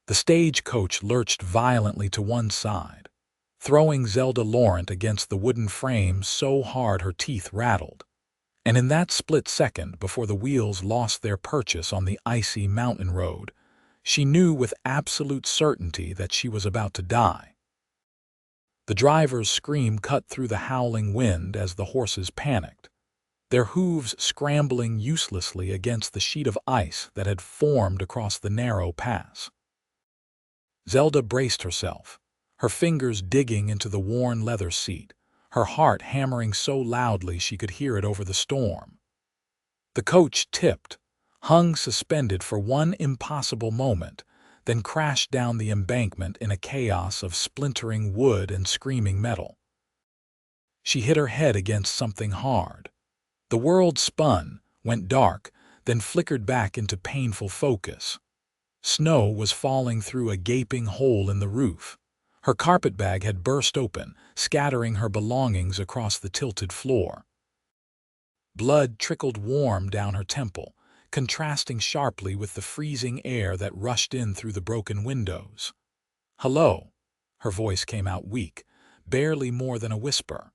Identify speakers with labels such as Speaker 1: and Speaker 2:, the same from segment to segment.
Speaker 1: The stagecoach lurched violently to one side, throwing Zelda Laurent against the wooden frame so hard her teeth rattled. And in that split second before the wheels lost their purchase on the icy mountain road, she knew with absolute certainty that she was about to die. The driver's scream cut through the howling wind as the horses panicked, their hooves scrambling uselessly against the sheet of ice that had formed across the narrow pass. Zelda braced herself, her fingers digging into the worn leather seat, her heart hammering so loudly she could hear it over the storm. The coach tipped, hung suspended for one impossible moment, then crashed down the embankment in a chaos of splintering wood and screaming metal. She hit her head against something hard. The world spun, went dark, then flickered back into painful focus. Snow was falling through a gaping hole in the roof. Her carpetbag had burst open, scattering her belongings across the tilted floor. Blood trickled warm down her temple, contrasting sharply with the freezing air that rushed in through the broken windows. "Hello," her voice came out weak, barely more than a whisper.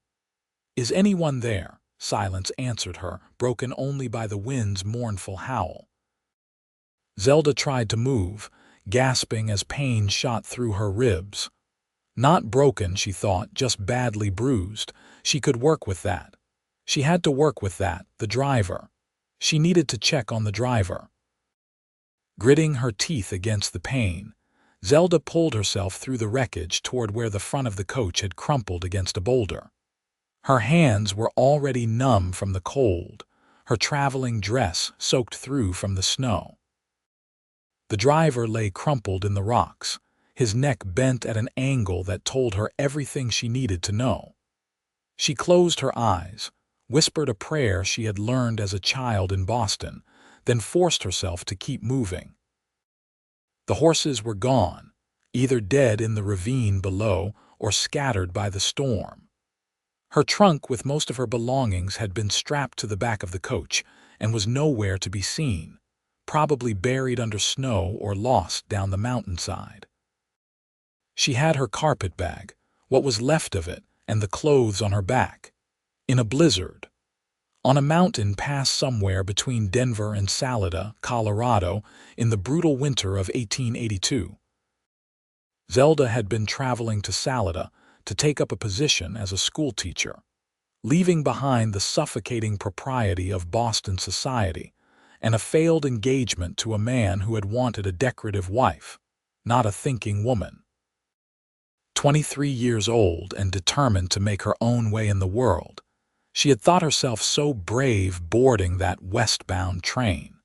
Speaker 1: "Is anyone there?" Silence answered her, broken only by the wind's mournful howl. Zelda tried to move, gasping as pain shot through her ribs. Not broken, she thought, just badly bruised. She could work with that. She had to work with that, the driver. She needed to check on the driver. Gritting her teeth against the pain, Zelda pulled herself through the wreckage toward where the front of the coach had crumpled against a boulder. Her hands were already numb from the cold, her traveling dress soaked through from the snow. The driver lay crumpled in the rocks, his neck bent at an angle that told her everything she needed to know. She closed her eyes, whispered a prayer she had learned as a child in Boston, then forced herself to keep moving. The horses were gone, either dead in the ravine below or scattered by the storm. Her trunk with most of her belongings had been strapped to the back of the coach and was nowhere to be seen, probably buried under snow or lost down the mountainside. She had her carpetbag, what was left of it, and the clothes on her back, in a blizzard, on a mountain pass somewhere between Denver and Salida, Colorado, in the brutal winter of 1882. Zelda had been traveling to Salida to take up a position as a schoolteacher, leaving behind the suffocating propriety of Boston society and a failed engagement to a man who had wanted a decorative wife, not a thinking woman. 23 years old and determined to make her own way in the world, she had thought herself so brave boarding that westbound train.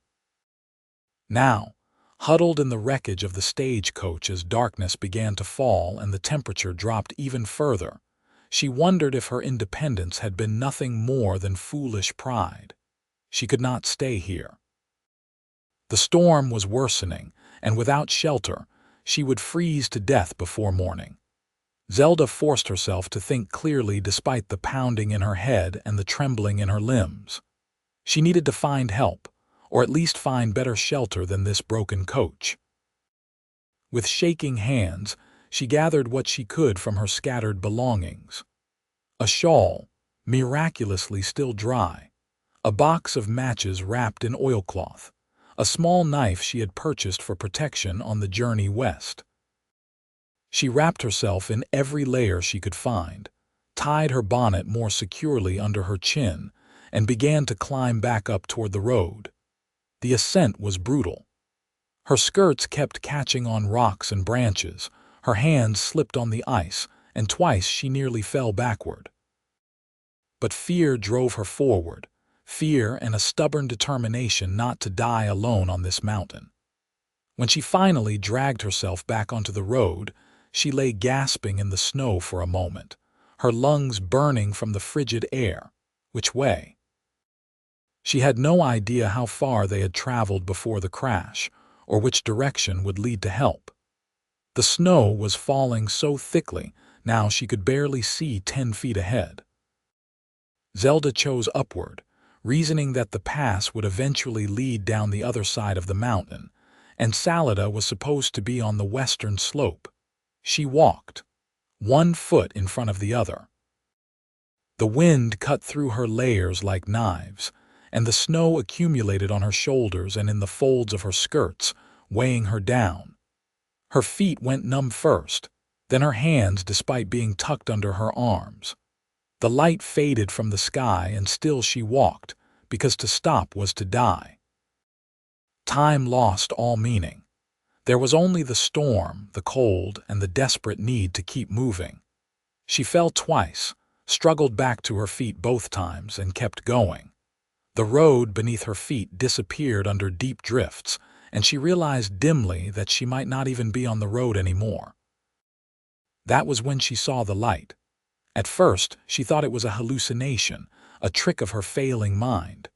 Speaker 1: Now, huddled in the wreckage of the stagecoach as darkness began to fall and the temperature dropped even further, she wondered if her independence had been nothing more than foolish pride. She could not stay here. The storm was worsening, and without shelter, she would freeze to death before morning. Zelda forced herself to think clearly despite the pounding in her head and the trembling in her limbs. She needed to find help, or at least find better shelter than this broken coach. With shaking hands, she gathered what she could from her scattered belongings. A shawl, miraculously still dry, a box of matches wrapped in oilcloth, a small knife she had purchased for protection on the journey west. She wrapped herself in every layer she could find, tied her bonnet more securely under her chin, and began to climb back up toward the road. The ascent was brutal. Her skirts kept catching on rocks and branches, her hands slipped on the ice, and twice she nearly fell backward. But fear drove her forward, fear and a stubborn determination not to die alone on this mountain. When she finally dragged herself back onto the road, she lay gasping in the snow for a moment, her lungs burning from the frigid air. Which way? She had no idea how far they had traveled before the crash, or which direction would lead to help. The snow was falling so thickly, now she could barely see 10 feet ahead. Zelda chose upward, reasoning that the pass would eventually lead down the other side of the mountain, and Salada was supposed to be on the western slope. She walked, one foot in front of the other. The wind cut through her layers like knives, and the snow accumulated on her shoulders and in the folds of her skirts, weighing her down. Her feet went numb first, then her hands despite being tucked under her arms. The light faded from the sky and still she walked, because to stop was to die. Time lost all meaning. There was only the storm, the cold, and the desperate need to keep moving. She fell twice, struggled back to her feet both times, and kept going. The road beneath her feet disappeared under deep drifts, and she realized dimly that she might not even be on the road anymore. That was when she saw the light. At first, she thought it was a hallucination, a trick of her failing mind.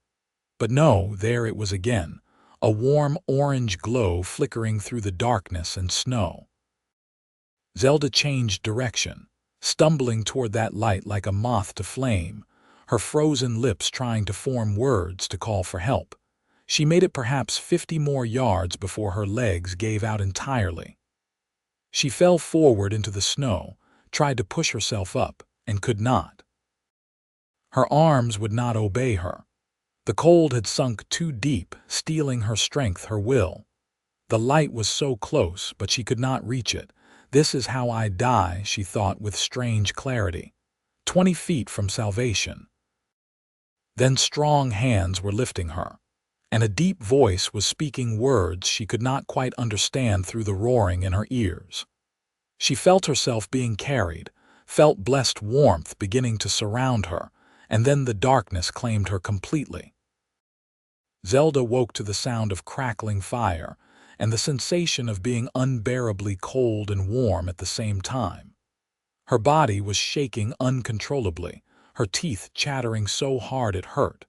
Speaker 1: But no, there it was again, a warm orange glow flickering through the darkness and snow. Zelda changed direction, stumbling toward that light like a moth to flame, her frozen lips trying to form words to call for help. She made it perhaps 50 more yards before her legs gave out entirely. She fell forward into the snow, tried to push herself up, and could not. Her arms would not obey her. The cold had sunk too deep, stealing her strength, her will. The light was so close, but she could not reach it. This is how I die, she thought with strange clarity. 20 feet from salvation. Then strong hands were lifting her, and a deep voice was speaking words she could not quite understand through the roaring in her ears. She felt herself being carried, felt blessed warmth beginning to surround her, and then the darkness claimed her completely. Zelda woke to the sound of crackling fire and the sensation of being unbearably cold and warm at the same time. Her body was shaking uncontrollably, her teeth chattering so hard it hurt.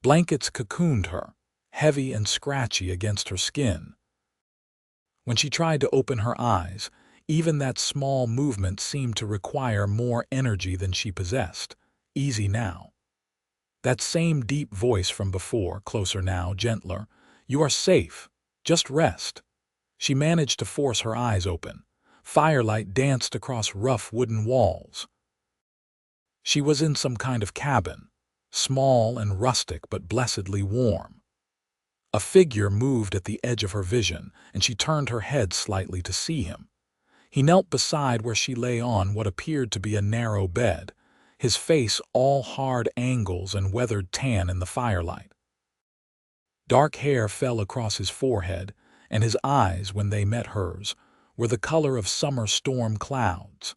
Speaker 1: Blankets cocooned her, heavy and scratchy against her skin. When she tried to open her eyes, even that small movement seemed to require more energy than she possessed. Easy now. That same deep voice from before, closer now, gentler. You are safe. Just rest. She managed to force her eyes open. Firelight danced across rough wooden walls. She was in some kind of cabin, small and rustic but blessedly warm. A figure moved at the edge of her vision, and she turned her head slightly to see him. He knelt beside where she lay on what appeared to be a narrow bed, his face all hard angles and weathered tan in the firelight. Dark hair fell across his forehead, and his eyes, when they met hers, were the color of summer storm clouds.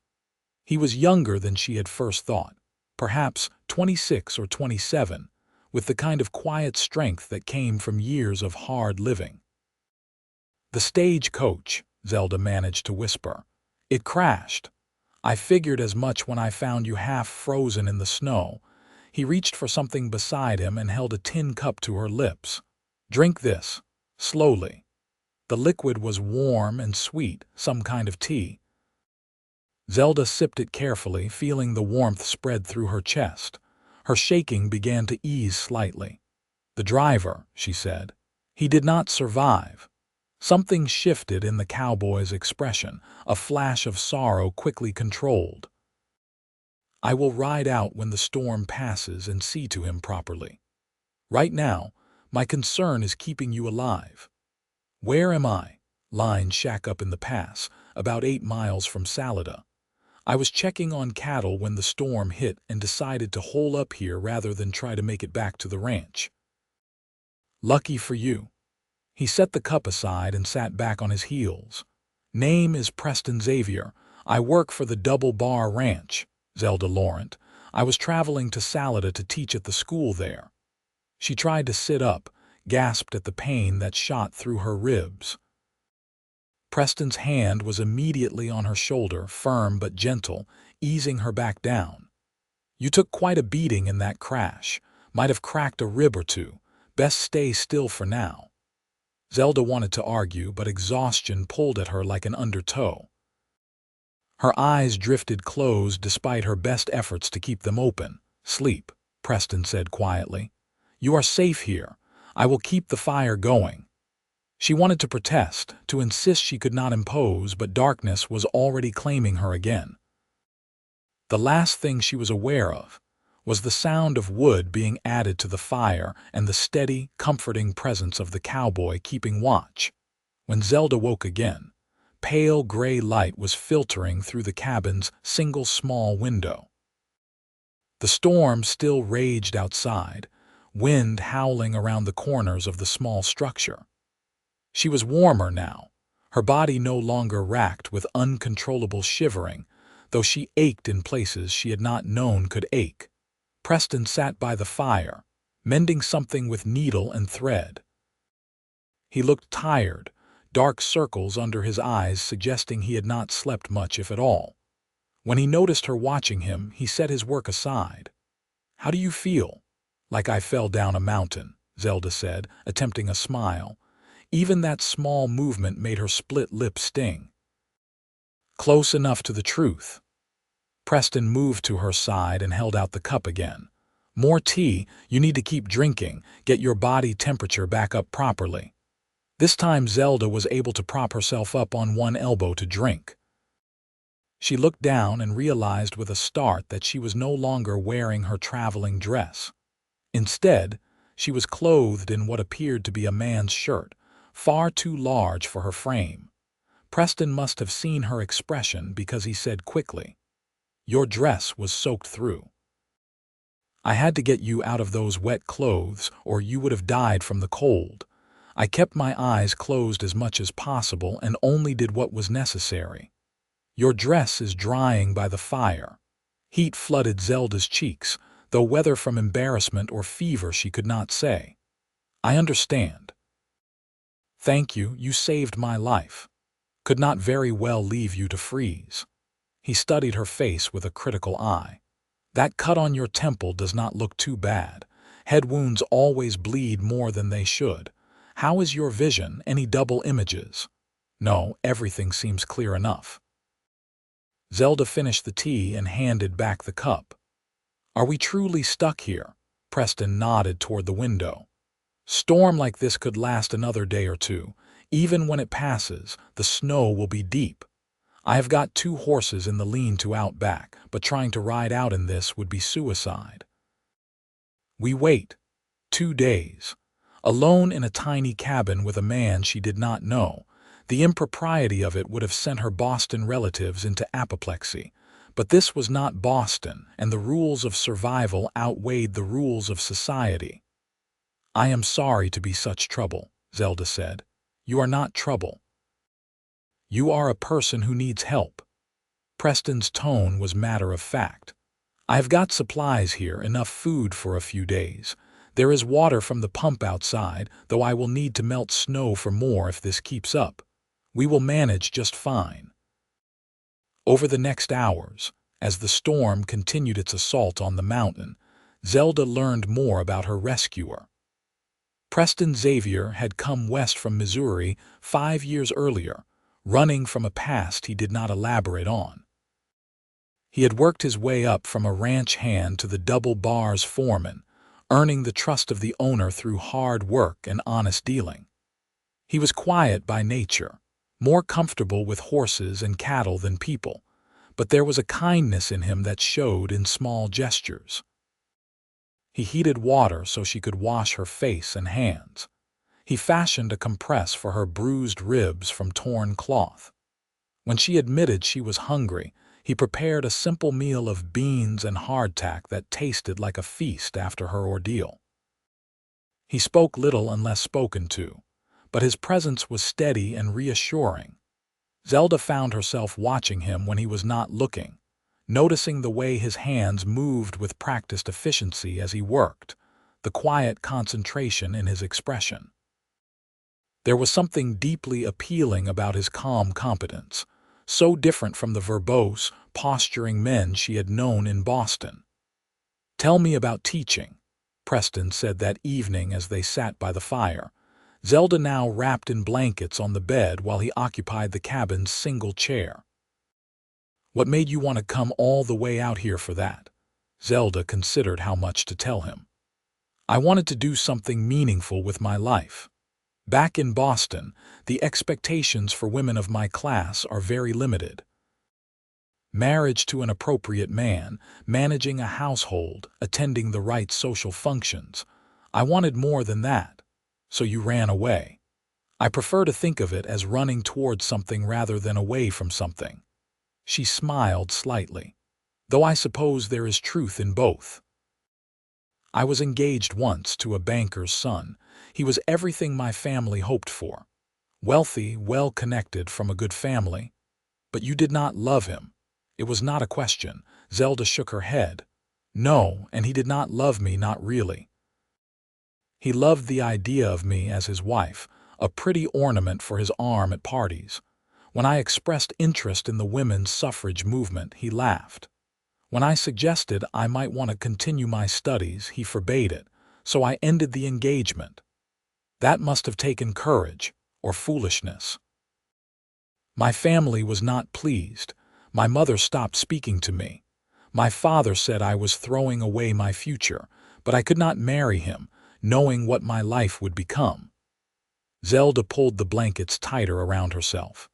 Speaker 1: He was younger than she had first thought, perhaps 26 or 27, with the kind of quiet strength that came from years of hard living. "The stagecoach," Zelda managed to whisper. "It crashed. I figured as much when I found you half frozen in the snow." He reached for something beside him and held a tin cup to her lips. "Drink this, slowly." The liquid was warm and sweet, some kind of tea. Zelda sipped it carefully, feeling the warmth spread through her chest. Her shaking began to ease slightly. "The driver," she said. "He did not survive." Something shifted in the cowboy's expression, a flash of sorrow quickly controlled. "I will ride out when the storm passes and see to him properly. Right now, my concern is keeping you alive." "Where am I?" "Line shack up in the pass, about 8 miles from Salada. I was checking on cattle when the storm hit and decided to hole up here rather than try to make it back to the ranch." "Lucky for you." He set the cup aside and sat back on his heels. "Name is Preston Xavier. I work for the Double Bar Ranch, Zelda Laurent. I was traveling to Salada to teach at the school there." She tried to sit up, gasped at the pain that shot through her ribs. Preston's hand was immediately on her shoulder, firm but gentle, easing her back down. "You took quite a beating in that crash. Might have cracked a rib or two. Best stay still for now." Zelda wanted to argue, but exhaustion pulled at her like an undertow. Her eyes drifted closed despite her best efforts to keep them open. "Sleep," Preston said quietly. "You are safe here. I will keep the fire going." She wanted to protest, to insist she could not impose, but darkness was already claiming her again. The last thing she was aware of was the sound of wood being added to the fire and the steady, comforting presence of the cowboy keeping watch. When Zelda woke again, pale gray light was filtering through the cabin's single small window. The storm still raged outside, wind howling around the corners of the small structure. She was warmer now, her body no longer racked with uncontrollable shivering, though she ached in places she had not known could ache. Preston sat by the fire, mending something with needle and thread. He looked tired, dark circles under his eyes suggesting he had not slept much if at all. When he noticed her watching him, he set his work aside. "How do you feel?" "Like I fell down a mountain," Zelda said, attempting a smile. Even that small movement made her split lip sting. "Close enough to the truth." Preston moved to her side and held out the cup again. "More tea. You need to keep drinking, get your body temperature back up properly." This time Zelda was able to prop herself up on one elbow to drink. She looked down and realized with a start that she was no longer wearing her traveling dress. Instead, she was clothed in what appeared to be a man's shirt, far too large for her frame. Preston must have seen her expression because he said quickly, "Your dress was soaked through. I had to get you out of those wet clothes or you would have died from the cold. I kept my eyes closed as much as possible and only did what was necessary. Your dress is drying by the fire." Heat flooded Zelda's cheeks, though whether from embarrassment or fever she could not say. "I understand." "Thank you, you saved my life. Could not very well leave you to freeze." He studied her face with a critical eye. "That cut on your temple does not look too bad. Head wounds always bleed more than they should. How is your vision? Any double images?" "No, everything seems clear enough." Zelda finished the tea and handed back the cup. "Are we truly stuck here?" Preston nodded toward the window. "Storm like this could last another day or two. Even when it passes, the snow will be deep. I have got 2 horses in the lean-to out back, but trying to ride out in this would be suicide." We wait. 2 days. Alone in a tiny cabin with a man she did not know. The impropriety of it would have sent her Boston relatives into apoplexy. But this was not Boston, and the rules of survival outweighed the rules of society. "I am sorry to be such trouble," Zelda said. "You are not trouble. You are a person who needs help." Preston's tone was matter-of-fact. "I have got supplies here, enough food for a few days. There is water from the pump outside, though I will need to melt snow for more if this keeps up. We will manage just fine." Over the next hours, as the storm continued its assault on the mountain, Zelda learned more about her rescuer. Preston Xavier had come west from Missouri 5 years earlier, running from a past he did not elaborate on. He had worked his way up from a ranch hand to the double bars foreman, earning the trust of the owner through hard work and honest dealing. He was quiet by nature, more comfortable with horses and cattle than people, but there was a kindness in him that showed in small gestures. He heated water so she could wash her face and hands. He fashioned a compress for her bruised ribs from torn cloth. When she admitted she was hungry, he prepared a simple meal of beans and hardtack that tasted like a feast after her ordeal. He spoke little unless spoken to, but his presence was steady and reassuring. Zelda found herself watching him when he was not looking, noticing the way his hands moved with practiced efficiency as he worked, the quiet concentration in his expression. There was something deeply appealing about his calm competence, so different from the verbose, posturing men she had known in Boston. "Tell me about teaching," Preston said that evening as they sat by the fire, Zelda now wrapped in blankets on the bed while he occupied the cabin's single chair. "What made you want to come all the way out here for that?" Zelda considered how much to tell him. "I wanted to do something meaningful with my life." Back in Boston, the expectations for women of my class are very limited. Marriage to an appropriate man, managing a household, attending the right social functions. I wanted more than that. So you ran away. I prefer to think of it as running towards something rather than away from something. She smiled slightly. Though I suppose there is truth in both. I was engaged once to a banker's son. He was everything my family hoped for. Wealthy, well-connected, from a good family. But you did not love him. It was not a question. Zelda shook her head. No, and he did not love me, not really. He loved the idea of me as his wife, a pretty ornament for his arm at parties. When I expressed interest in the women's suffrage movement, he laughed. When I suggested I might want to continue my studies, he forbade it, so I ended the engagement. That must have taken courage, or foolishness. My family was not pleased. My mother stopped speaking to me. My father said I was throwing away my future, but I could not marry him, knowing what my life would become. Zelda pulled the blankets tighter around herself.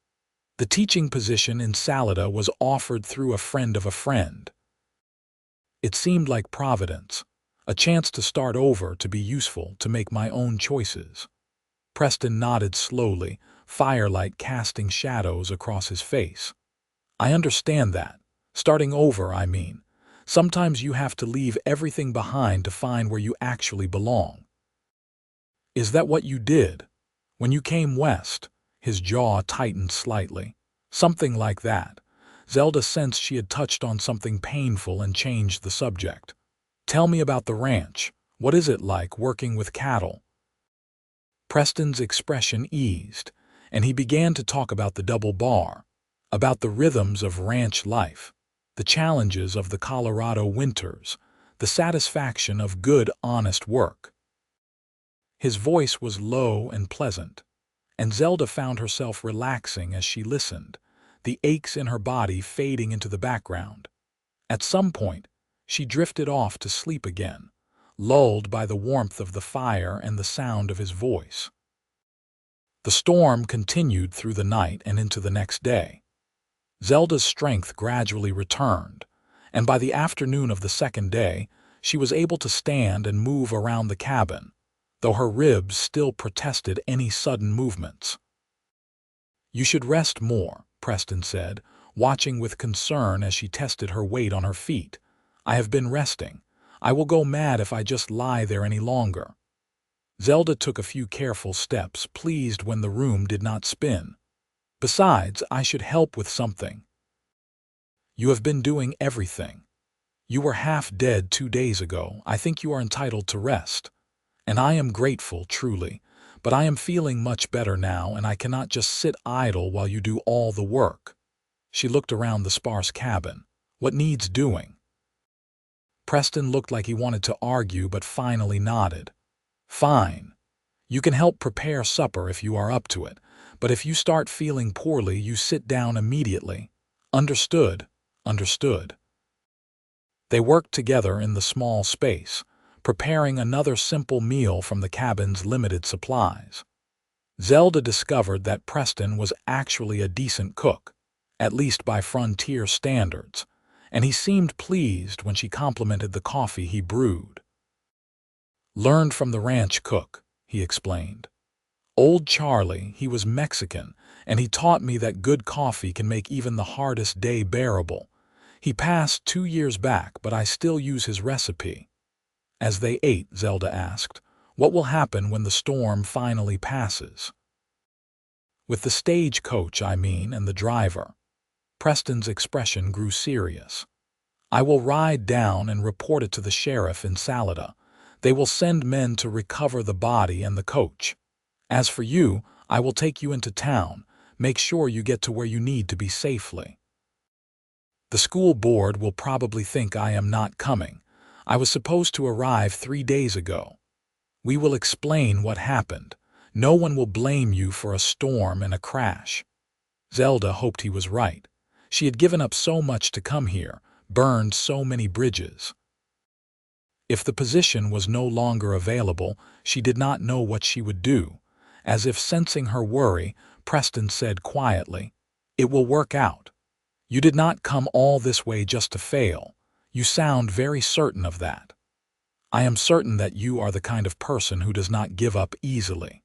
Speaker 1: The teaching position in Salida was offered through a friend of a friend. It seemed like providence, a chance to start over, to be useful, to make my own choices. Preston nodded slowly, firelight casting shadows across his face. I understand that. Starting over, I mean. Sometimes you have to leave everything behind to find where you actually belong. Is that what you did? When you came west? His jaw tightened slightly. Something like that. Zelda sensed she had touched on something painful and changed the subject. Tell me about the ranch. What is it like working with cattle? Preston's expression eased, and he began to talk about the double bar, about the rhythms of ranch life, the challenges of the Colorado winters, the satisfaction of good, honest work. His voice was low and pleasant, and Zelda found herself relaxing as she listened, the aches in her body fading into the background. At some point, she drifted off to sleep again, lulled by the warmth of the fire and the sound of his voice. The storm continued through the night and into the next day. Zelda's strength gradually returned, and by the afternoon of the second day, she was able to stand and move around the cabin, though her ribs still protested any sudden movements. You should rest more, Preston said, watching with concern as she tested her weight on her feet. I have been resting. I will go mad if I just lie there any longer. Zelda took a few careful steps, pleased when the room did not spin. Besides, I should help with something. You have been doing everything. You were half dead 2 days ago. I think you are entitled to rest. And I am grateful, truly. But I am feeling much better now, and I cannot just sit idle while you do all the work. She looked around the sparse cabin. What needs doing? Preston looked like he wanted to argue, but finally nodded. Fine. You can help prepare supper if you are up to it, but if you start feeling poorly, you sit down immediately. Understood? Understood. They worked together in the small space, preparing another simple meal from the cabin's limited supplies. Zelda discovered that Preston was actually a decent cook, at least by frontier standards, and he seemed pleased when she complimented the coffee he brewed. Learned from the ranch cook, he explained. Old Charlie, he was Mexican, and he taught me that good coffee can make even the hardest day bearable. He passed 2 years back, but I still use his recipe. As they ate, Zelda asked, what will happen when the storm finally passes? With the stagecoach, I mean, and the driver. Preston's expression grew serious. I will ride down and report it to the sheriff in Salida. They will send men to recover the body and the coach. As for you, I will take you into town. Make sure you get to where you need to be safely. The school board will probably think I am not coming. I was supposed to arrive 3 days ago. We will explain what happened. No one will blame you for a storm and a crash. Zelda hoped he was right. She had given up so much to come here, burned so many bridges. If the position was no longer available, she did not know what she would do, As if sensing her worry, Preston said quietly, "It will work out. You did not come all this way just to fail. You sound very certain of that. I am certain that you are the kind of person who does not give up easily.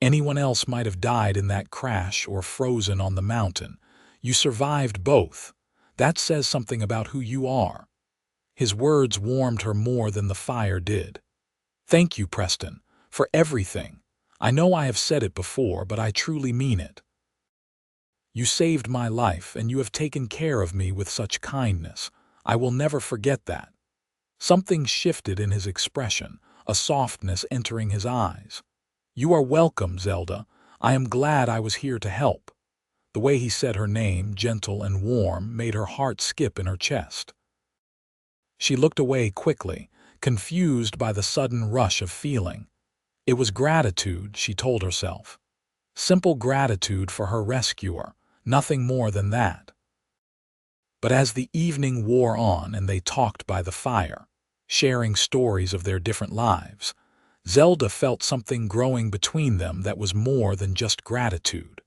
Speaker 1: Anyone else might have died in that crash or frozen on the mountain. You survived both. That says something about who you are." His words warmed her more than the fire did. "Thank you, Preston, for everything. I know I have said it before, but I truly mean it. You saved my life, and you have taken care of me with such kindness. I will never forget that." Something shifted in his expression, a softness entering his eyes. "You are welcome, Zelda. I am glad I was here to help." The way he said her name, gentle and warm, made her heart skip in her chest. She looked away quickly, confused by the sudden rush of feeling. It was gratitude, she told herself. Simple gratitude for her rescuer, nothing more than that. But as the evening wore on and they talked by the fire, sharing stories of their different lives, Zelda felt something growing between them that was more than just gratitude.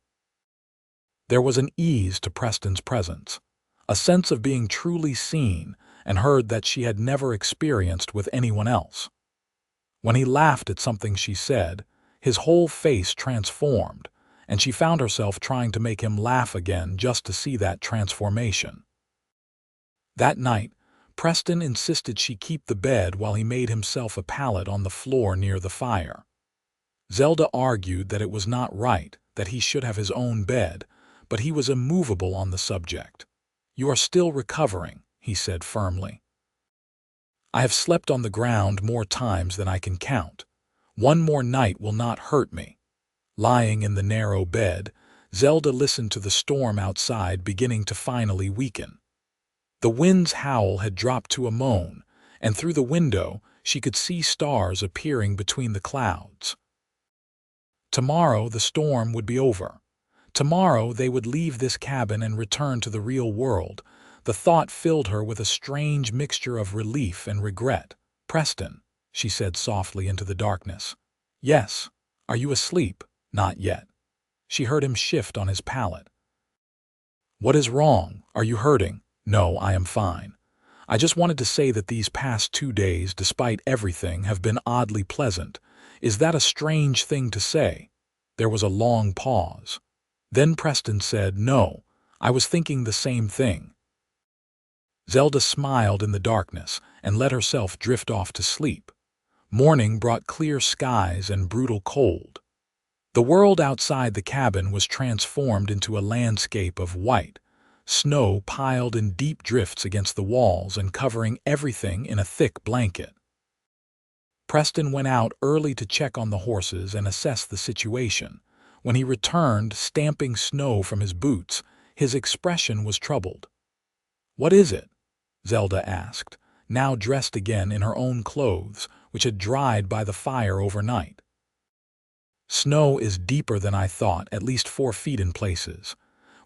Speaker 1: There was an ease to Preston's presence, a sense of being truly seen and heard that she had never experienced with anyone else. When he laughed at something she said, his whole face transformed, and she found herself trying to make him laugh again just to see that transformation. That night, Preston insisted she keep the bed while he made himself a pallet on the floor near the fire. Zelda argued that it was not right, that he should have his own bed, but he was immovable on the subject. "You are still recovering," he said firmly. "I have slept on the ground more times than I can count. One more night will not hurt me." Lying in the narrow bed, Zelda listened to the storm outside beginning to finally weaken. The wind's howl had dropped to a moan, and through the window she could see stars appearing between the clouds. Tomorrow the storm would be over. Tomorrow they would leave this cabin and return to the real world. The thought filled her with a strange mixture of relief and regret. "Preston," she said softly into the darkness. "Yes. Are you asleep?" "Not yet." She heard him shift on his pallet. "What is wrong? Are you hurting?" "No, I am fine. I just wanted to say that these past 2 days, despite everything, have been oddly pleasant. Is that a strange thing to say?" There was a long pause. Then Preston said, "No, I was thinking the same thing." Zelda smiled in the darkness and let herself drift off to sleep. Morning brought clear skies and brutal cold. The world outside the cabin was transformed into a landscape of white, snow piled in deep drifts against the walls and covering everything in a thick blanket. Preston went out early to check on the horses and assess the situation. When he returned, stamping snow from his boots, his expression was troubled. "What is it?" Zelda asked, now dressed again in her own clothes, which had dried by the fire overnight. "Snow is deeper than I thought, at least 4 feet in places.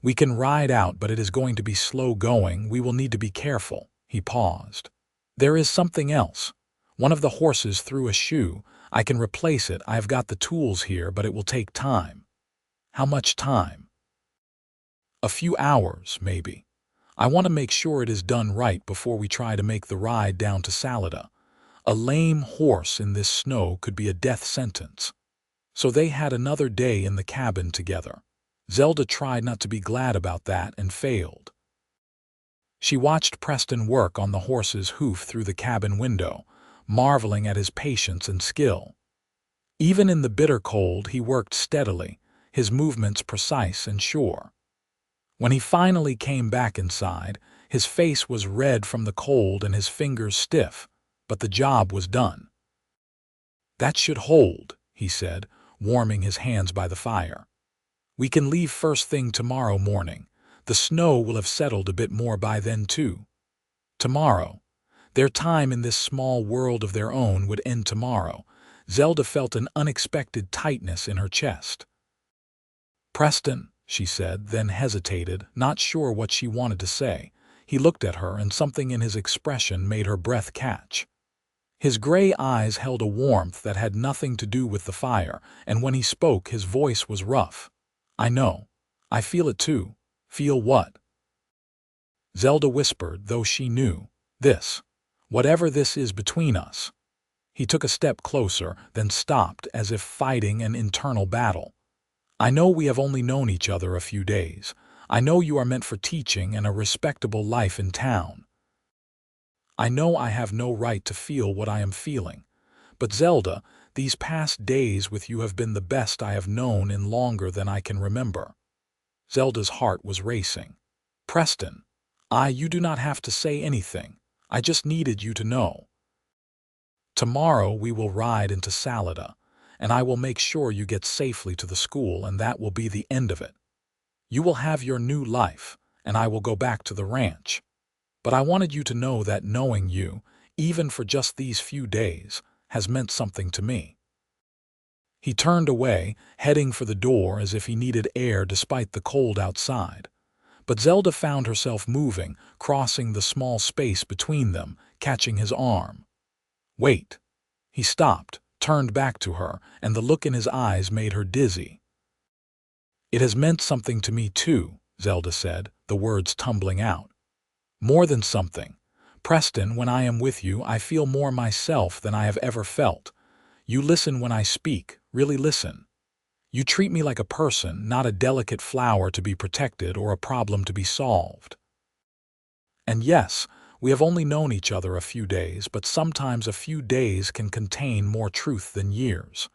Speaker 1: We can ride out, but it is going to be slow going. We will need to be careful." He paused. "There is something else. One of the horses threw a shoe. I can replace it. I have got the tools here, but it will take time." "How much time?" "A few hours, maybe. I want to make sure it is done right before we try to make the ride down to Salada. A lame horse in this snow could be a death sentence." So they had another day in the cabin together. Zelda tried not to be glad about that and failed. She watched Preston work on the horse's hoof through the cabin window, marveling at his patience and skill. Even in the bitter cold, he worked steadily, his movements precise and sure. When he finally came back inside, his face was red from the cold and his fingers stiff, but the job was done. "That should hold," he said, warming his hands by the fire. "We can leave first thing tomorrow morning. The snow will have settled a bit more by then, too." Tomorrow. Their time in this small world of their own would end tomorrow. Zelda felt an unexpected tightness in her chest. "Preston," she said, then hesitated, not sure what she wanted to say. He looked at her, and something in his expression made her breath catch. His gray eyes held a warmth that had nothing to do with the fire, and when he spoke, his voice was rough. "I know. I feel it too." "Feel what?" Zelda whispered, though she knew. "This. Whatever this is between us." He took a step closer, then stopped as if fighting an internal battle. "I know we have only known each other a few days. I know you are meant for teaching and a respectable life in town. I know I have no right to feel what I am feeling. But Zelda, these past days with you have been the best I have known in longer than I can remember." Zelda's heart was racing. "Preston, you do not have to say anything. I just needed you to know. Tomorrow we will ride into Salada, and I will make sure you get safely to the school, and that will be the end of it. You will have your new life, and I will go back to the ranch. But I wanted you to know that knowing you, even for just these few days, has meant something to me." He turned away, heading for the door as if he needed air despite the cold outside. But Zelda found herself moving, crossing the small space between them, catching his arm. "Wait." He stopped, turned back to her, and the look in his eyes made her dizzy. "It has meant something to me too," Zelda said, the words tumbling out. "More than something. Preston, when I am with you, I feel more myself than I have ever felt. You listen when I speak, really listen. You treat me like a person, not a delicate flower to be protected or a problem to be solved. And yes, we have only known each other a few days, but sometimes a few days can contain more truth than years."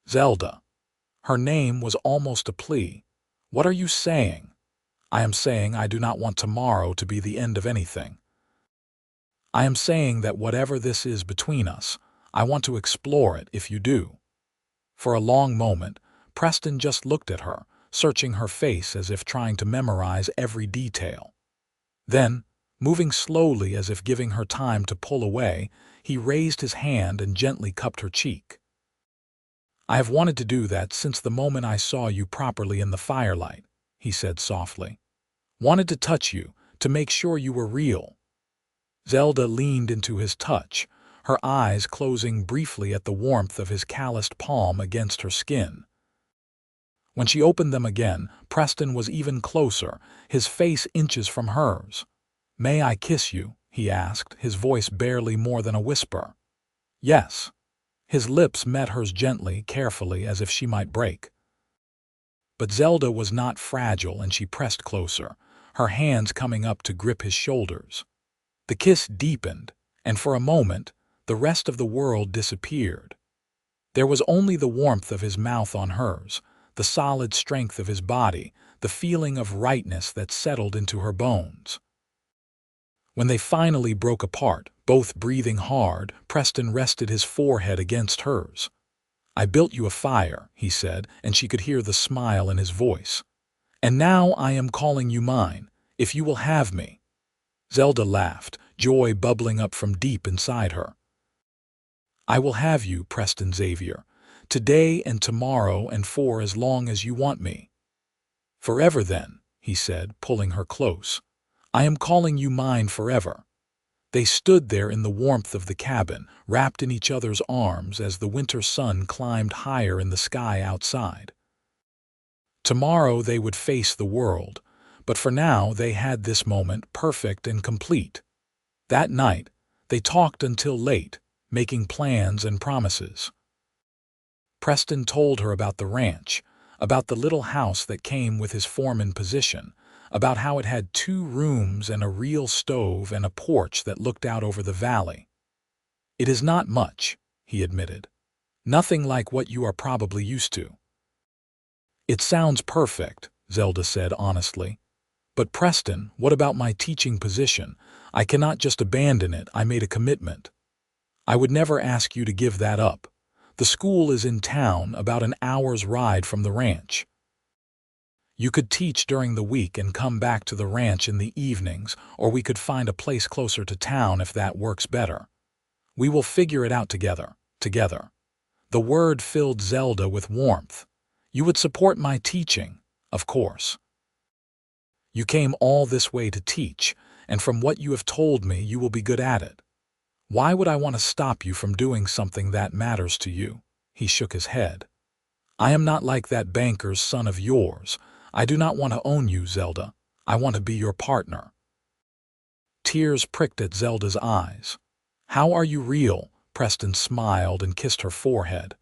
Speaker 1: "Zelda." Her name was almost a plea. "What are you saying?" "I am saying I do not want tomorrow to be the end of anything. I am saying that whatever this is between us, I want to explore it if you do." For a long moment, Preston just looked at her, searching her face as if trying to memorize every detail. Then, moving slowly as if giving her time to pull away, he raised his hand and gently cupped her cheek. "I have wanted to do that since the moment I saw you properly in the firelight," he said softly. "Wanted to touch you, to make sure you were real." Zelda leaned into his touch, her eyes closing briefly at the warmth of his calloused palm against her skin. When she opened them again, Preston was even closer, his face inches from hers. "May I kiss you?" he asked, his voice barely more than a whisper. "Yes." His lips met hers gently, carefully, as if she might break. But Zelda was not fragile, and she pressed closer, her hands coming up to grip his shoulders. The kiss deepened, and for a moment, the rest of the world disappeared. There was only the warmth of his mouth on hers, the solid strength of his body, the feeling of rightness that settled into her bones. When they finally broke apart, both breathing hard, Preston rested his forehead against hers. "I built you a fire," he said, and she could hear the smile in his voice. "And now I am calling you mine, if you will have me." Zelda laughed, joy bubbling up from deep inside her. "I will have you, Preston Xavier, today and tomorrow and for as long as you want me." "Forever then," he said, pulling her close. "I am calling you mine forever." They stood there in the warmth of the cabin, wrapped in each other's arms as the winter sun climbed higher in the sky outside. Tomorrow they would face the world, but for now they had this moment perfect and complete. That night, they talked until late, making plans and promises. Preston told her about the ranch, about the little house that came with his foreman position, about how it had 2 rooms and a real stove and a porch that looked out over the valley. "It is not much," he admitted. "Nothing like what you are probably used to." "It sounds perfect," Zelda said honestly. "But Preston, what about my teaching position? I cannot just abandon it. I made a commitment." "I would never ask you to give that up. The school is in town, about an hour's ride from the ranch. You could teach during the week and come back to the ranch in the evenings, or we could find a place closer to town if that works better. We will figure it out together. The word filled Zelda with warmth. "You would support my teaching, of course. You came all this way to teach, and from what you have told me, you will be good at it." Why would I want to stop you from doing something that matters to you? He shook his head. I am not like that banker's son of yours. I do not want to own you, Zelda. I want to be your partner. Tears pricked at Zelda's eyes. How are you real? Preston smiled and kissed her forehead.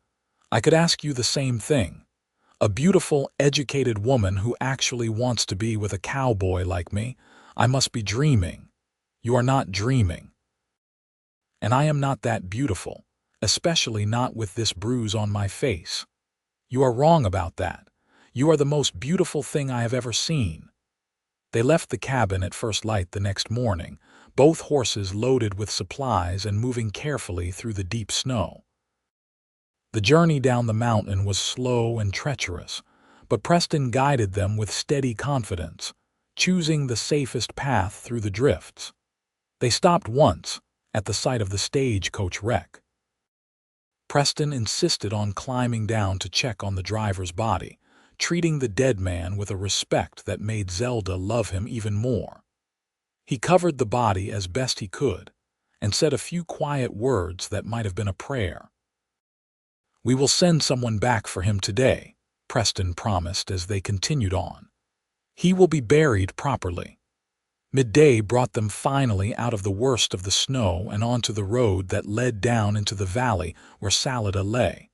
Speaker 1: I could ask you the same thing. A beautiful, educated woman who actually wants to be with a cowboy like me. I must be dreaming. You are not dreaming. And I am not that beautiful, especially not with this bruise on my face. You are wrong about that. You are the most beautiful thing I have ever seen. They left the cabin at first light the next morning, both horses loaded with supplies and moving carefully through the deep snow. The journey down the mountain was slow and treacherous, but Preston guided them with steady confidence, choosing the safest path through the drifts. They stopped once, at the sight of the stagecoach wreck. Preston insisted on climbing down to check on the driver's body, treating the dead man with a respect that made Zelda love him even more. He covered the body as best he could, and said a few quiet words that might have been a prayer. We will send someone back for him today, Preston promised as they continued on. He will be buried properly. Midday brought them finally out of the worst of the snow and onto the road that led down into the valley where Salada lay.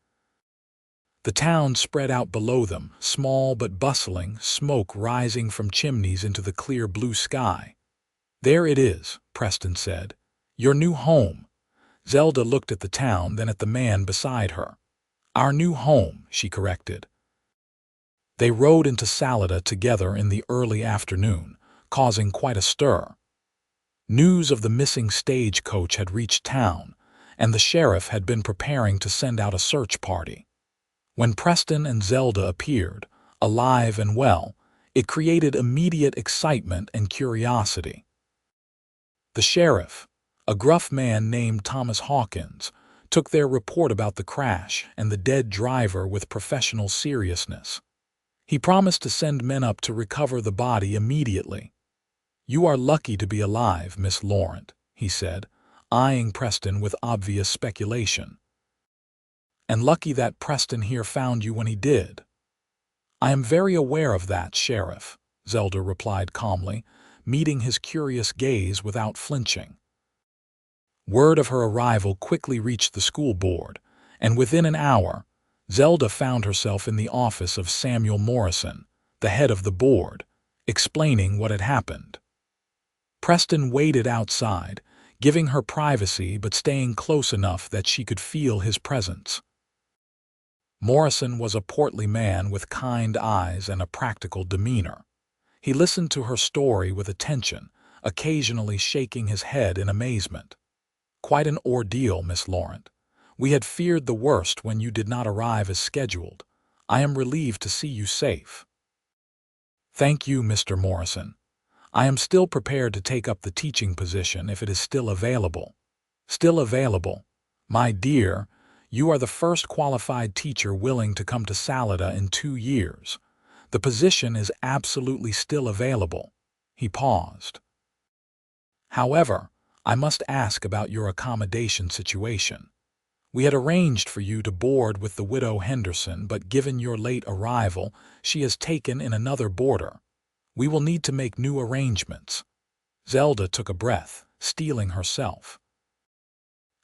Speaker 1: The town spread out below them, small but bustling, smoke rising from chimneys into the clear blue sky. There it is, Preston said. Your new home. Zelda looked at the town, then at the man beside her. Our new home, she corrected. They rode into Salada together in the early afternoon, causing quite a stir. News of the missing stagecoach had reached town, and the sheriff had been preparing to send out a search party. When Preston and Zelda appeared, alive and well, it created immediate excitement and curiosity. The sheriff, a gruff man named Thomas Hawkins, took their report about the crash and the dead driver with professional seriousness. He promised to send men up to recover the body immediately. You are lucky to be alive, Miss Laurent, he said, eyeing Preston with obvious speculation. And lucky that Preston here found you when he did. I am very aware of that, Sheriff, Zelda replied calmly, meeting his curious gaze without flinching. Word of her arrival quickly reached the school board, and within an hour, Zelda found herself in the office of Samuel Morrison, the head of the board, explaining what had happened. Preston waited outside, giving her privacy but staying close enough that she could feel his presence. Morrison was a portly man with kind eyes and a practical demeanor. He listened to her story with attention, occasionally shaking his head in amazement. Quite an ordeal, Miss Laurent. We had feared the worst when you did not arrive as scheduled. I am relieved to see you safe. Thank you, Mr. Morrison. I am still prepared to take up the teaching position if it is still available. Still available? My dear, you are the first qualified teacher willing to come to Salada in 2 years. The position is absolutely still available. He paused. However, I must ask about your accommodation situation. We had arranged for you to board with the widow Henderson, but given your late arrival, she has taken in another boarder. We will need to make new arrangements. Zelda took a breath, steeling herself.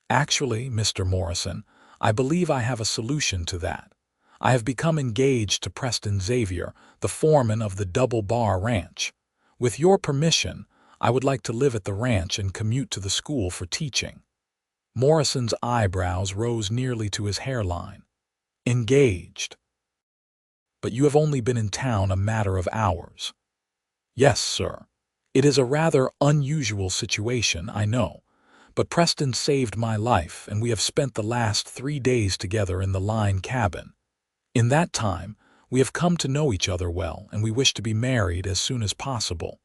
Speaker 1: Actually, Mr. Morrison, I believe I have a solution to that. I have become engaged to Preston Xavier, the foreman of the Double Bar Ranch. With your permission, I would like to live at the ranch and commute to the school for teaching. Morrison's eyebrows rose nearly to his hairline. Engaged. But you have only been in town a matter of hours. Yes, sir. It is a rather unusual situation, I know, but Preston saved my life, and we have spent the last 3 days together in the line cabin. In that time, we have come to know each other well, and we wish to be married as soon as possible.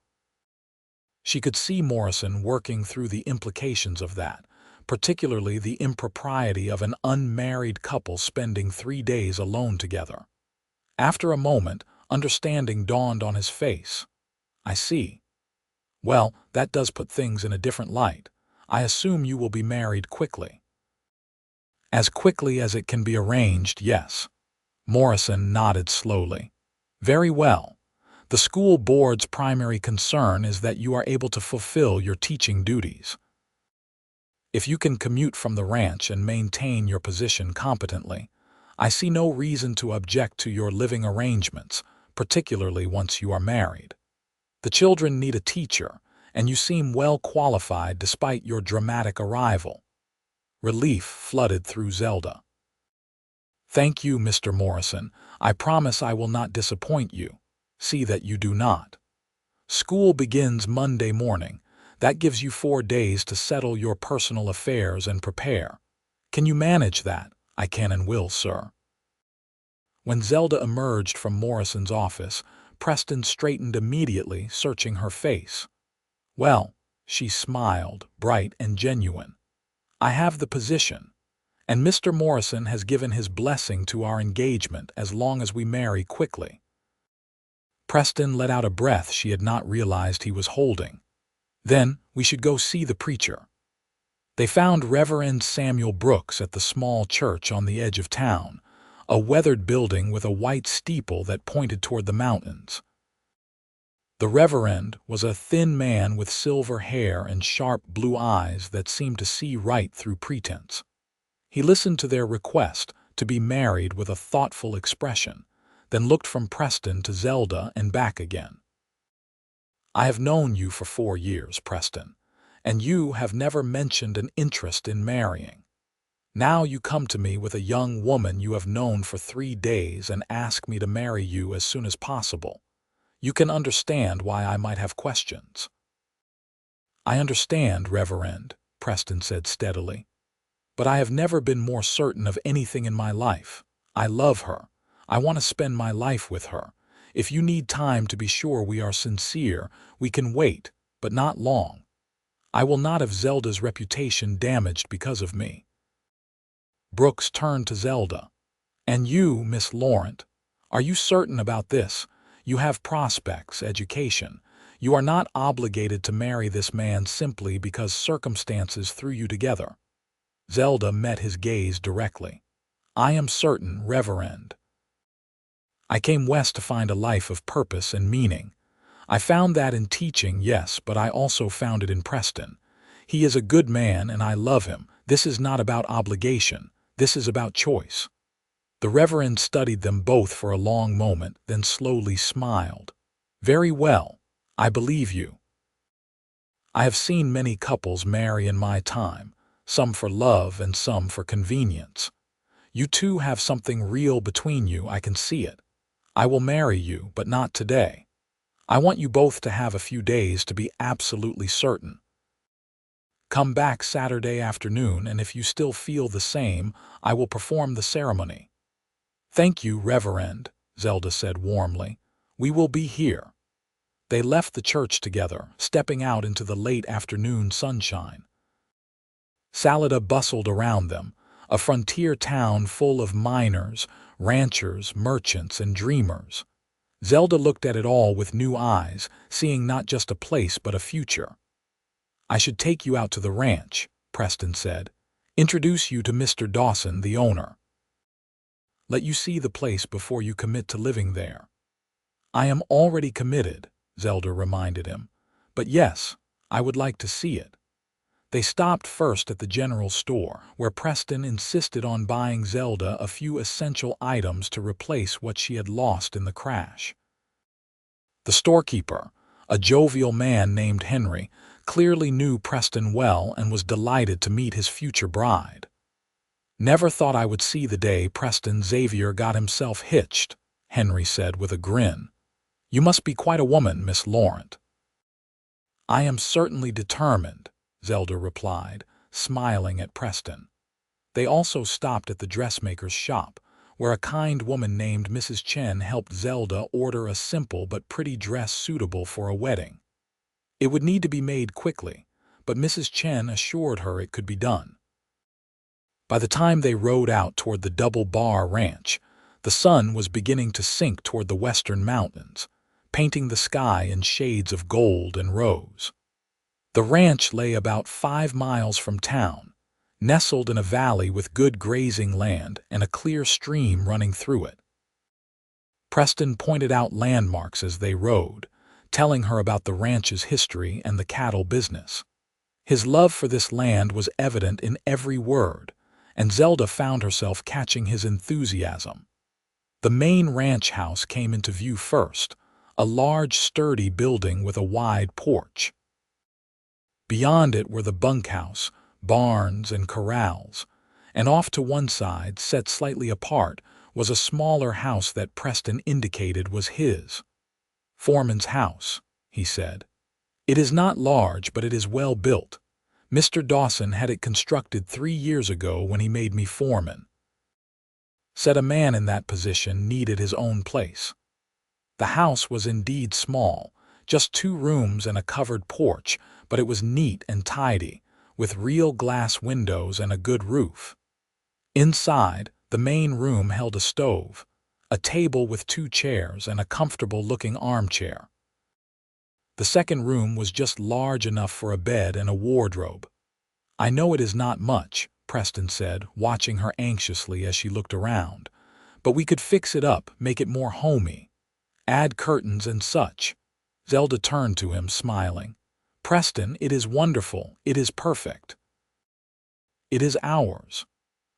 Speaker 1: She could see Morrison working through the implications of that, particularly the impropriety of an unmarried couple spending 3 days alone together. After a moment, understanding dawned on his face. I see. Well, that does put things in a different light. I assume you will be married quickly. As quickly as it can be arranged, yes. Morrison nodded slowly. Very well. The school board's primary concern is that you are able to fulfill your teaching duties. If you can commute from the ranch and maintain your position competently, I see no reason to object to your living arrangements, particularly once you are married. The children need a teacher, and you seem well qualified despite your dramatic arrival. Relief flooded through Zelda. Thank you, Mr. Morrison. I promise I will not disappoint you. See that you do not. School begins Monday morning. That gives you 4 days to settle your personal affairs and prepare. Can you manage that? I can and will, sir. When Zelda emerged from Morrison's office, Preston straightened immediately, searching her face. Well, she smiled, bright and genuine. I have the position, and Mr. Morrison has given his blessing to our engagement as long as we marry quickly. Preston let out a breath she had not realized he was holding. Then we should go see the preacher. They found Reverend Samuel Brooks at the small church on the edge of town, a weathered building with a white steeple that pointed toward the mountains. The Reverend was a thin man with silver hair and sharp blue eyes that seemed to see right through pretense. He listened to their request to be married with a thoughtful expression, then looked from Preston to Zelda and back again. I have known you for 4 years, Preston, and you have never mentioned an interest in marrying. Now you come to me with a young woman you have known for 3 days and ask me to marry you as soon as possible. You can understand why I might have questions. I understand, Reverend, Preston said steadily. But I have never been more certain of anything in my life. I love her. I want to spend my life with her. If you need time to be sure we are sincere, we can wait, but not long. I will not have Zelda's reputation damaged because of me. Brooks turned to Zelda. And you, Miss Laurent, are you certain about this? You have prospects, education. You are not obligated to marry this man simply because circumstances threw you together. Zelda met his gaze directly. I am certain, Reverend. I came west to find a life of purpose and meaning. I found that in teaching, yes, but I also found it in Preston. He is a good man and I love him. This is not about obligation. This is about choice. The Reverend studied them both for a long moment, then slowly smiled. Very well. I believe you. I have seen many couples marry in my time, some for love and some for convenience. You two have something real between you, I can see it. I will marry you, but not today. I want you both to have a few days to be absolutely certain. Come back Saturday afternoon, and if you still feel the same, I will perform the ceremony. Thank you, Reverend, Zelda said warmly. We will be here. They left the church together, stepping out into the late afternoon sunshine. Salida bustled around them, a frontier town full of miners, ranchers, merchants, and dreamers. Zelda looked at it all with new eyes, seeing not just a place but a future. I should take you out to the ranch, Preston said. Introduce you to Mr. Dawson, the owner. Let you see the place before you commit to living there. I am already committed, Zelda reminded him. But yes, I would like to see it. They stopped first at the general store, where Preston insisted on buying Zelda a few essential items to replace what she had lost in the crash. The storekeeper, a jovial man named Henry, clearly knew Preston well and was delighted to meet his future bride. Never thought I would see the day Preston Xavier got himself hitched, Henry said with a grin. You must be quite a woman, Miss Laurent. I am certainly determined, Zelda replied, smiling at Preston. They also stopped at the dressmaker's shop, where a kind woman named Mrs. Chen helped Zelda order a simple but pretty dress suitable for a wedding. It would need to be made quickly, but Mrs. Chen assured her it could be done. By the time they rode out toward the Double Bar Ranch, the sun was beginning to sink toward the western mountains, painting the sky in shades of gold and rose. The ranch lay about 5 miles from town, nestled in a valley with good grazing land and a clear stream running through it. Preston pointed out landmarks as they rode, telling her about the ranch's history and the cattle business. His love for this land was evident in every word, and Zelda found herself catching his enthusiasm. The main ranch house came into view first, a large, sturdy building with a wide porch. Beyond it were the bunkhouse, barns, and corrals, and off to one side, set slightly apart, was a smaller house that Preston indicated was his. "Foreman's house," he said. "It is not large, but it is well built. Mr. Dawson had it constructed 3 years ago when he made me foreman. Said a man in that position needed his own place." The house was indeed small, just 2 rooms and a covered porch, but it was neat and tidy, with real glass windows and a good roof. Inside, the main room held a stove, a table with 2 chairs, and a comfortable-looking armchair. The second room was just large enough for a bed and a wardrobe. "I know it is not much," Preston said, watching her anxiously as she looked around, "but we could fix it up, make it more homey. Add curtains and such." Zelda turned to him, smiling. "Preston, it is wonderful. It is perfect." "It is ours."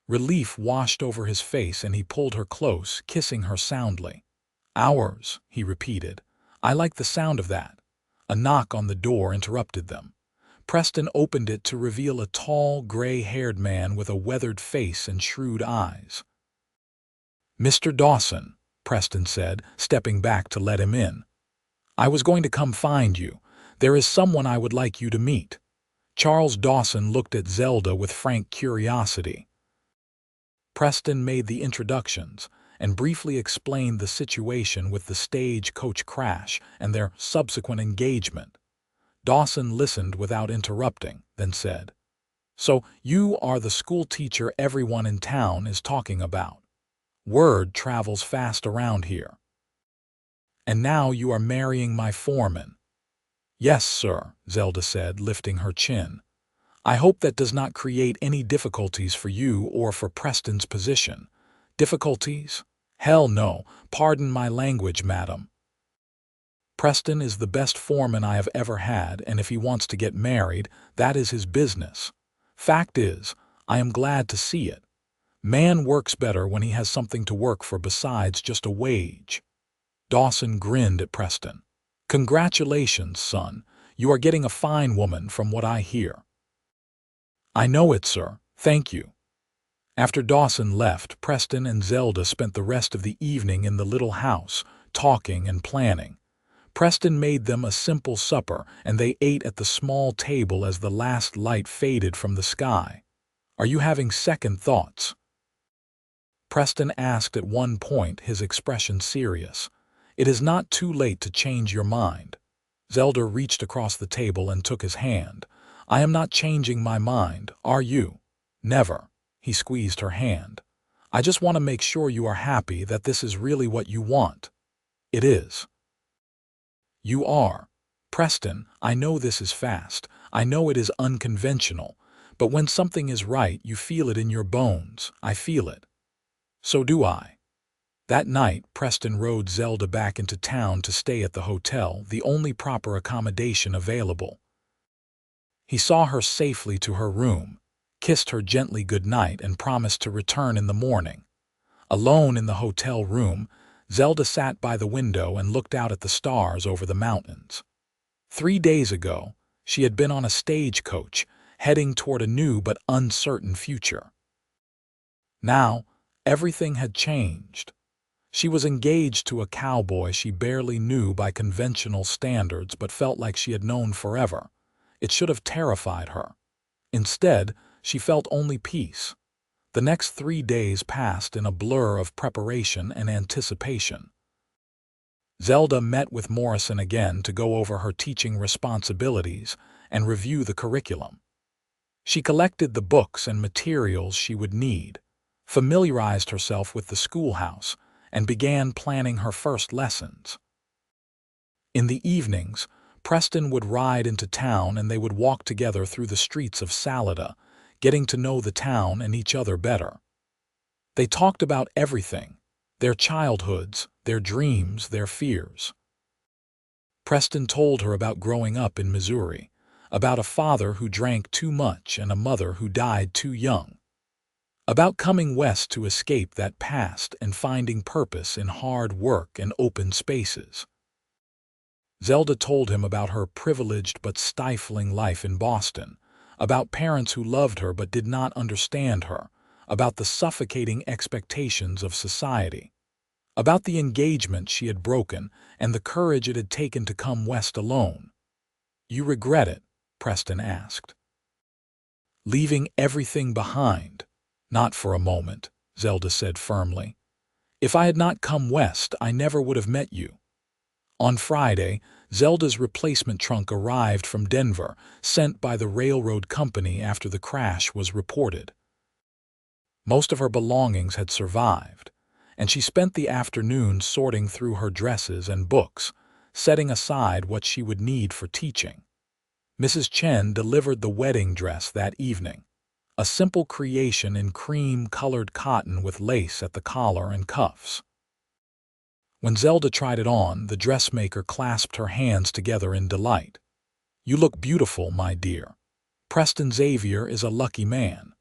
Speaker 1: Relief washed over his face and he pulled her close, kissing her soundly. "Ours," he repeated. "I like the sound of that." A knock on the door interrupted them. Preston opened it to reveal a tall, gray-haired man with a weathered face and shrewd eyes. "Mr. Dawson," Preston said, stepping back to let him in. "I was going to come find you. There is someone I would like you to meet." Charles Dawson looked at Zelda with frank curiosity. Preston made the introductions and briefly explained the situation with the stagecoach crash and their subsequent engagement. Dawson listened without interrupting, then said, "So you are the school teacher everyone in town is talking about. Word travels fast around here. And now you are marrying my foreman." "Yes, sir," Zelda said, lifting her chin. "I hope that does not create any difficulties for you or for Preston's position." "Difficulties? Hell no. Pardon my language, madam. Preston is the best foreman I have ever had, and if he wants to get married, that is his business. Fact is, I am glad to see it. Man works better when he has something to work for besides just a wage." Dawson grinned at Preston. "Congratulations, son. You are getting a fine woman from what I hear." "I know it, sir. Thank you." After Dawson left, Preston and Zelda spent the rest of the evening in the little house, talking and planning. Preston made them a simple supper, and they ate at the small table as the last light faded from the sky. "Are you having second thoughts?" Preston asked at one point, his expression serious. "It is not too late to change your mind." Zelda reached across the table and took his hand. "I am not changing my mind, are you?" "Never." He squeezed her hand. "I just want to make sure you are happy, that this is really what you want." "It is." "You are. Preston, I know this is fast. I know it is unconventional. But when something is right, you feel it in your bones. I feel it." "So do I." That night, Preston rode Zelda back into town to stay at the hotel, the only proper accommodation available. He saw her safely to her room, kissed her gently goodnight, and promised to return in the morning. Alone in the hotel room, Zelda sat by the window and looked out at the stars over the mountains. 3 days ago, she had been on a stagecoach, heading toward a new but uncertain future. Now, everything had changed. She was engaged to a cowboy she barely knew by conventional standards but felt like she had known forever. It should have terrified her. Instead, she felt only peace. The next 3 days passed in a blur of preparation and anticipation. Zelda met with Morrison again to go over her teaching responsibilities and review the curriculum. She collected the books and materials she would need, familiarized herself with the schoolhouse, and began planning her first lessons. In the evenings, Preston would ride into town and they would walk together through the streets of Salida, getting to know the town and each other better. They talked about everything, their childhoods, their dreams, their fears. Preston told her about growing up in Missouri, about a father who drank too much and a mother who died too young, about coming west to escape that past and finding purpose in hard work and open spaces. Zelda told him about her privileged but stifling life in Boston, about parents who loved her but did not understand her, about the suffocating expectations of society, about the engagement she had broken and the courage it had taken to come west alone. "You regret it?" Preston asked. "Leaving everything behind." "Not for a moment," Zelda said firmly. "If I had not come west, I never would have met you." On Friday, Zelda's replacement trunk arrived from Denver, sent by the railroad company after the crash was reported. Most of her belongings had survived, and she spent the afternoon sorting through her dresses and books, setting aside what she would need for teaching. Mrs. Chen delivered the wedding dress that evening, a simple creation in cream-colored cotton with lace at the collar and cuffs. When Zelda tried it on, the dressmaker clasped her hands together in delight. "You look beautiful, my dear. Preston Xavier is a lucky man."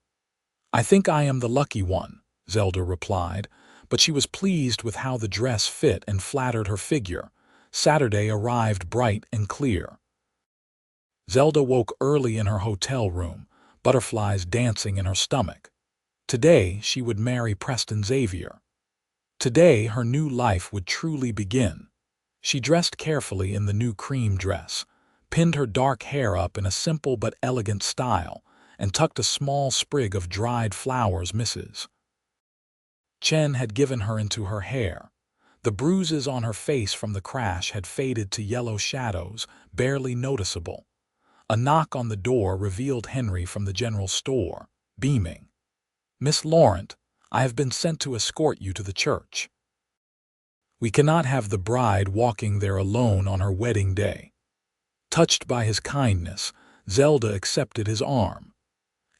Speaker 1: "I think I am the lucky one," Zelda replied, but she was pleased with how the dress fit and flattered her figure. Saturday arrived bright and clear. Zelda woke early in her hotel room, butterflies dancing in her stomach. Today she would marry Preston Xavier. Today her new life would truly begin. She dressed carefully in the new cream dress, pinned her dark hair up in a simple but elegant style, and tucked a small sprig of dried flowers Mrs. Chen had given her into her hair. The bruises on her face from the crash had faded to yellow shadows, barely noticeable. A knock on the door revealed Henry from the general store, beaming. "Miss Laurent, I have been sent to escort you to the church." "We cannot have the bride walking there alone on her wedding day." Touched by his kindness, Zelda accepted his arm.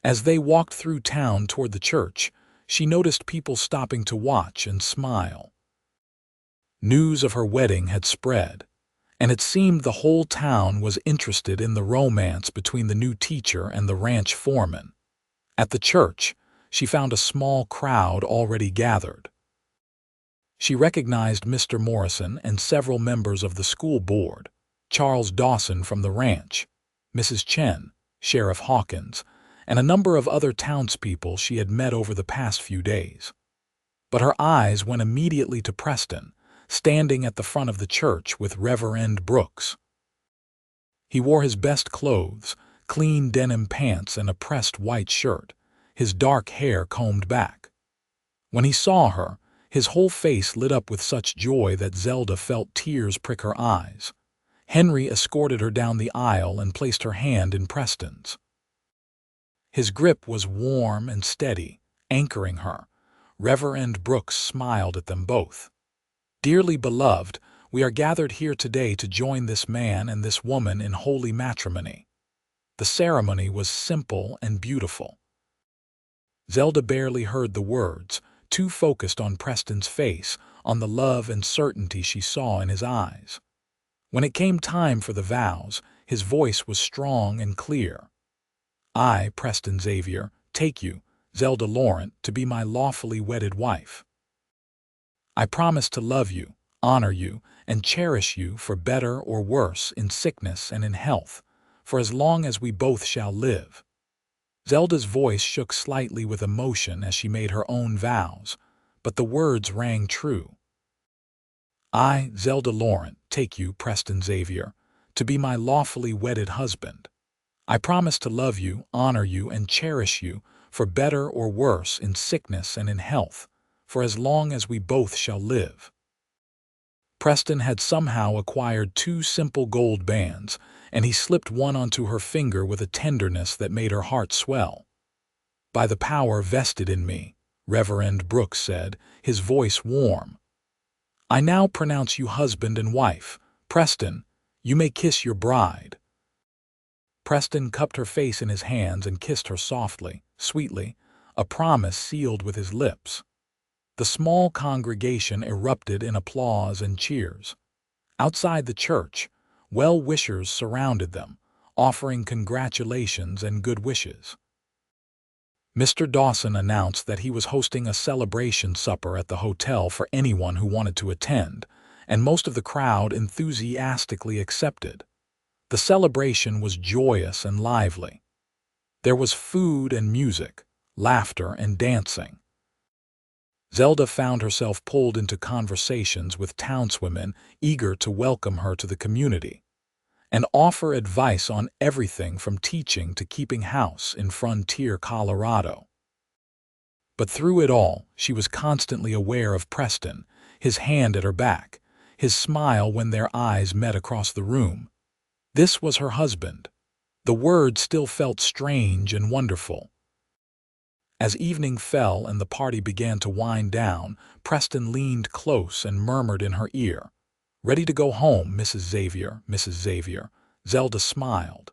Speaker 1: As they walked through town toward the church, she noticed people stopping to watch and smile. News of her wedding had spread, and it seemed the whole town was interested in the romance between the new teacher and the ranch foreman. At the church, she found a small crowd already gathered. She recognized Mr. Morrison and several members of the school board, Charles Dawson from the ranch, Mrs. Chen, Sheriff Hawkins, and a number of other townspeople she had met over the past few days. But her eyes went immediately to Preston, standing at the front of the church with Reverend Brooks. He wore his best clothes, clean denim pants and a pressed white shirt, his dark hair combed back. When he saw her, his whole face lit up with such joy that Zelda felt tears prick her eyes. Henry escorted her down the aisle and placed her hand in Preston's. His grip was warm and steady, anchoring her. Reverend Brooks smiled at them both. "Dearly beloved, we are gathered here today to join this man and this woman in holy matrimony." The ceremony was simple and beautiful. Zelda barely heard the words, too focused on Preston's face, on the love and certainty she saw in his eyes. When it came time for the vows, his voice was strong and clear. "I, Preston Xavier, take you, Zelda Laurent, to be my lawfully wedded wife. I promise to love you, honor you, and cherish you for better or worse in sickness and in health, for as long as we both shall live." Zelda's voice shook slightly with emotion as she made her own vows, but the words rang true. "I, Zelda Laurent, take you, Preston Xavier, to be my lawfully wedded husband. I promise to love you, honor you, and cherish you for better or worse in sickness and in health, for as long as we both shall live." Preston had somehow acquired 2 simple gold bands, and he slipped one onto her finger with a tenderness that made her heart swell. "By the power vested in me," Reverend Brooks said, his voice warm, "I now pronounce you husband and wife. Preston, You may kiss your bride." Preston cupped her face in his hands and kissed her softly, sweetly, a promise sealed with his lips. The small congregation erupted in applause and cheers. Outside the church, well-wishers surrounded them, offering congratulations and good wishes. Mr. Dawson announced that he was hosting a celebration supper at the hotel for anyone who wanted to attend, and most of the crowd enthusiastically accepted. The celebration was joyous and lively. There was food and music, laughter and dancing. Zelda found herself pulled into conversations with townswomen eager to welcome her to the community and offer advice on everything from teaching to keeping house in frontier Colorado. But through it all, she was constantly aware of Preston, his hand at her back, his smile when their eyes met across the room. This was her husband. The word still felt strange and wonderful. As evening fell and the party began to wind down, Preston leaned close and murmured in her ear, "Ready to go home, Mrs. Xavier, Mrs. Xavier." Zelda smiled.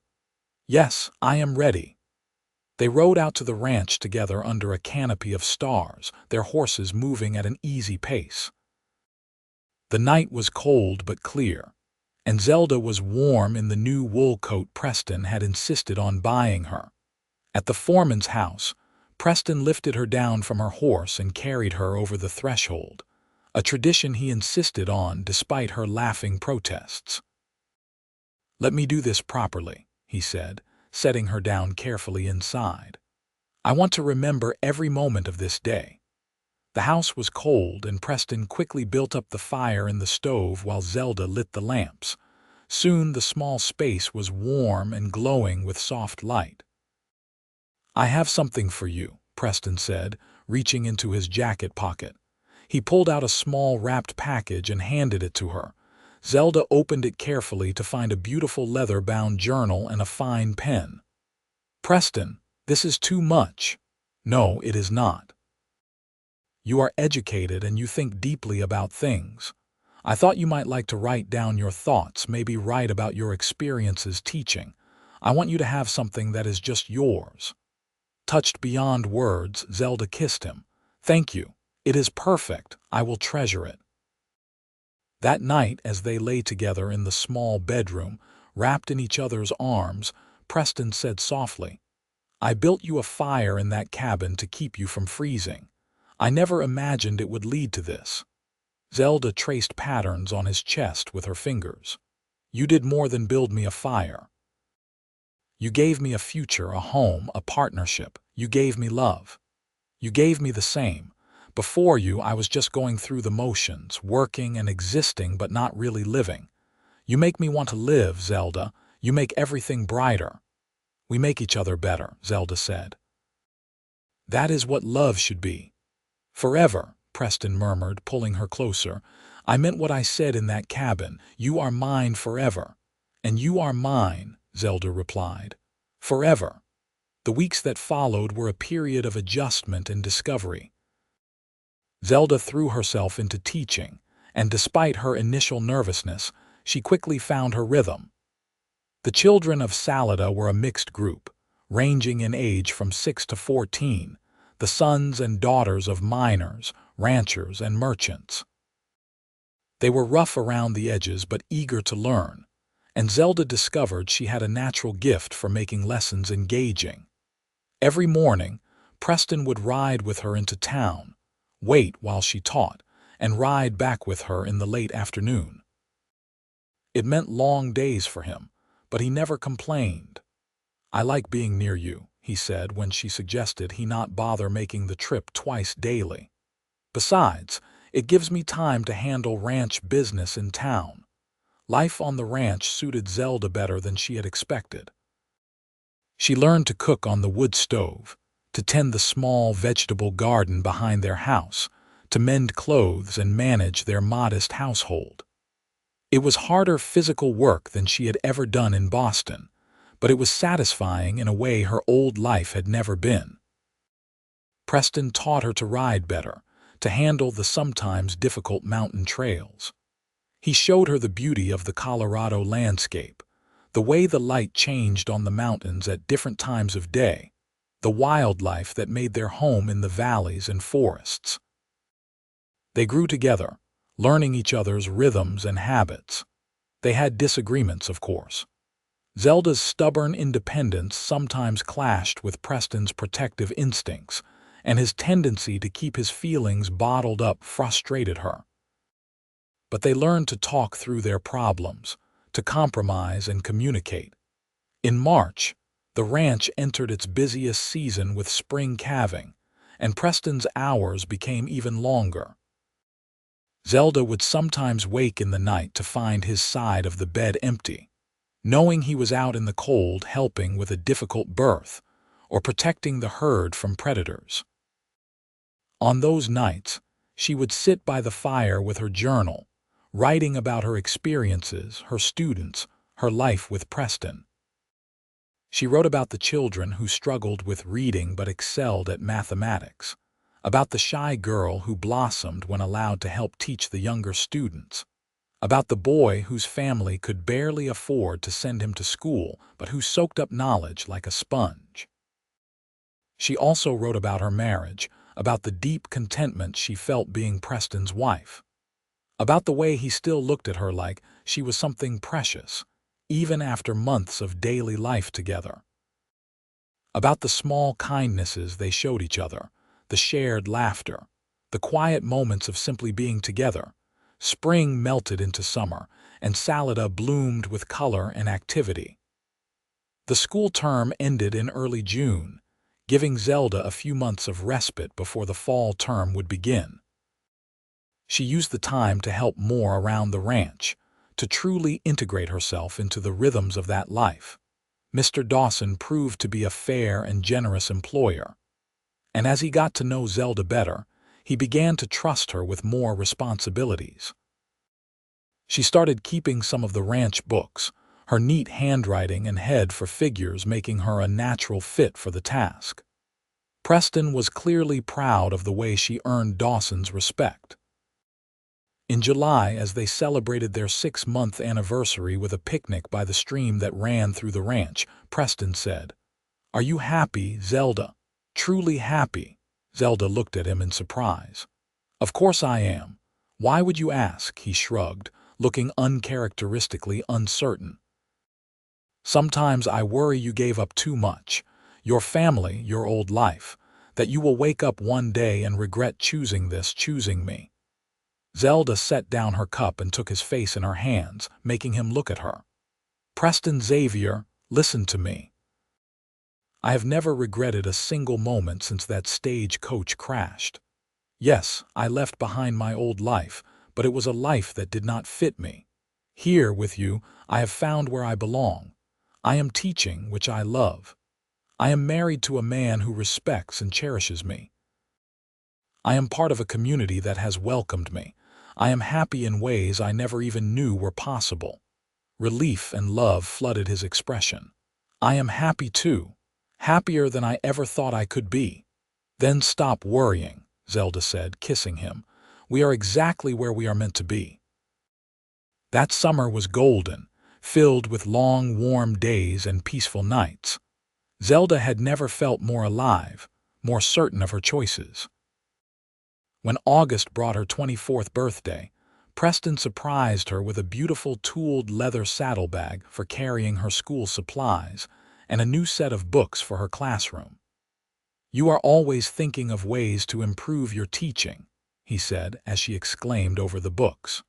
Speaker 1: "Yes, I am ready." They rode out to the ranch together under a canopy of stars, their horses moving at an easy pace. The night was cold but clear, and Zelda was warm in the new wool coat Preston had insisted on buying her. At the foreman's house, Preston lifted her down from her horse and carried her over the threshold, a tradition he insisted on despite her laughing protests. "Let me do this properly," he said, setting her down carefully inside. "I want to remember every moment of this day." The house was cold, and Preston quickly built up the fire in the stove while Zelda lit the lamps. Soon the small space was warm and glowing with soft light. "I have something for you," Preston said, reaching into his jacket pocket. He pulled out a small wrapped package and handed it to her. Zelda opened it carefully to find a beautiful leather-bound journal and a fine pen. "Preston, this is too much." "No, it is not. You are educated and you think deeply about things. I thought you might like to write down your thoughts, maybe write about your experiences teaching. I want you to have something that is just yours." Touched beyond words, Zelda kissed him. "Thank you. It is perfect. I will treasure it." That night, as they lay together in the small bedroom, wrapped in each other's arms, Preston said softly, "I built you a fire in that cabin to keep you from freezing. I never imagined it would lead to this." Zelda traced patterns on his chest with her fingers. "You did more than build me a fire. You gave me a future, a home, a partnership. You gave me love. You gave me the same. Before you, I was just going through the motions, working and existing but not really living. You make me want to live, Zelda. You make everything brighter." "We make each other better," Zelda said. "That is what love should be." "Forever," Preston murmured, pulling her closer. "I meant what I said in that cabin. You are mine forever." "And you are mine," Zelda replied. "Forever." The weeks that followed were a period of adjustment and discovery. Zelda threw herself into teaching, and despite her initial nervousness, she quickly found her rhythm. The children of Salida were a mixed group, ranging in age from 6 to 14, the sons and daughters of miners, ranchers, and merchants. They were rough around the edges but eager to learn, and Zelda discovered she had a natural gift for making lessons engaging. Every morning, Preston would ride with her into town, wait while she taught, and ride back with her in the late afternoon. It meant long days for him, but he never complained. "I like being near you," he said when she suggested he not bother making the trip twice daily. "Besides, it gives me time to handle ranch business in town." Life on the ranch suited Zelda better than she had expected. She learned to cook on the wood stove, to tend the small vegetable garden behind their house, to mend clothes and manage their modest household. It was harder physical work than she had ever done in Boston, but it was satisfying in a way her old life had never been. Preston taught her to ride better, to handle the sometimes difficult mountain trails. He showed her the beauty of the Colorado landscape, the way the light changed on the mountains at different times of day, the wildlife that made their home in the valleys and forests. They grew together, learning each other's rhythms and habits. They had disagreements, of course. Zelda's stubborn independence sometimes clashed with Preston's protective instincts, and his tendency to keep his feelings bottled up frustrated her. But they learned to talk through their problems, to compromise and communicate. In March, the ranch entered its busiest season with spring calving, and Preston's hours became even longer. Zelda would sometimes wake in the night to find his side of the bed empty, knowing he was out in the cold helping with a difficult birth or protecting the herd from predators. On those nights, she would sit by the fire with her journal, writing about her experiences, her students, her life with Preston. She wrote about the children who struggled with reading but excelled at mathematics, about the shy girl who blossomed when allowed to help teach the younger students, about the boy whose family could barely afford to send him to school but who soaked up knowledge like a sponge. She also wrote about her marriage, about the deep contentment she felt being Preston's wife, about the way he still looked at her like she was something precious, even after months of daily life together, about the small kindnesses they showed each other, the shared laughter, the quiet moments of simply being together. Spring melted into summer, and Salada bloomed with color and activity. The school term ended in early June, giving Zelda a few months of respite before the fall term would begin. She used the time to help more around the ranch, to truly integrate herself into the rhythms of that life. Mr. Dawson proved to be a fair and generous employer, and as he got to know Zelda better, he began to trust her with more responsibilities. She started keeping some of the ranch books, her neat handwriting and head for figures making her a natural fit for the task. Preston was clearly proud of the way she earned Dawson's respect. In July, as they celebrated their 6-month anniversary with a picnic by the stream that ran through the ranch, Preston said, "Are you happy, Zelda? Truly happy?" Zelda looked at him in surprise. "Of course I am. Why would you ask?" he shrugged, looking uncharacteristically uncertain. "Sometimes I worry you gave up too much, your family, your old life, that you will wake up one day and regret choosing me." Zelda set down her cup and took his face in her hands, making him look at her. "Preston Xavier, listen to me. I have never regretted a single moment since that stagecoach crashed. Yes, I left behind my old life, but it was a life that did not fit me. Here, with you, I have found where I belong. I am teaching, which I love. I am married to a man who respects and cherishes me. I am part of a community that has welcomed me. I am happy in ways I never even knew were possible." Relief and love flooded his expression. "I am happy too. Happier than I ever thought I could be." "Then stop worrying," Zelda said, kissing him. "We are exactly where we are meant to be." That summer was golden, filled with long, warm days and peaceful nights. Zelda had never felt more alive, more certain of her choices. When August brought her 24th birthday, Preston surprised her with a beautiful tooled leather saddlebag for carrying her school supplies and a new set of books for her classroom. "You are always thinking of ways to improve your teaching," he said as she exclaimed over the books.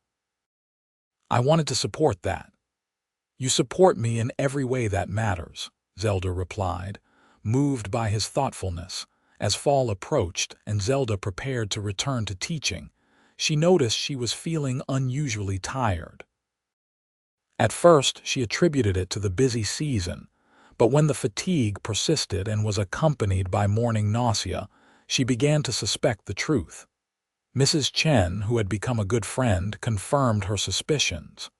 Speaker 1: "I wanted to support that." "You support me in every way that matters," Zelda replied, moved by his thoughtfulness. As fall approached and Zelda prepared to return to teaching, she noticed she was feeling unusually tired. At first, she attributed it to the busy season, but when the fatigue persisted and was accompanied by morning nausea, she began to suspect the truth. Mrs. Chen, who had become a good friend, confirmed her suspicions.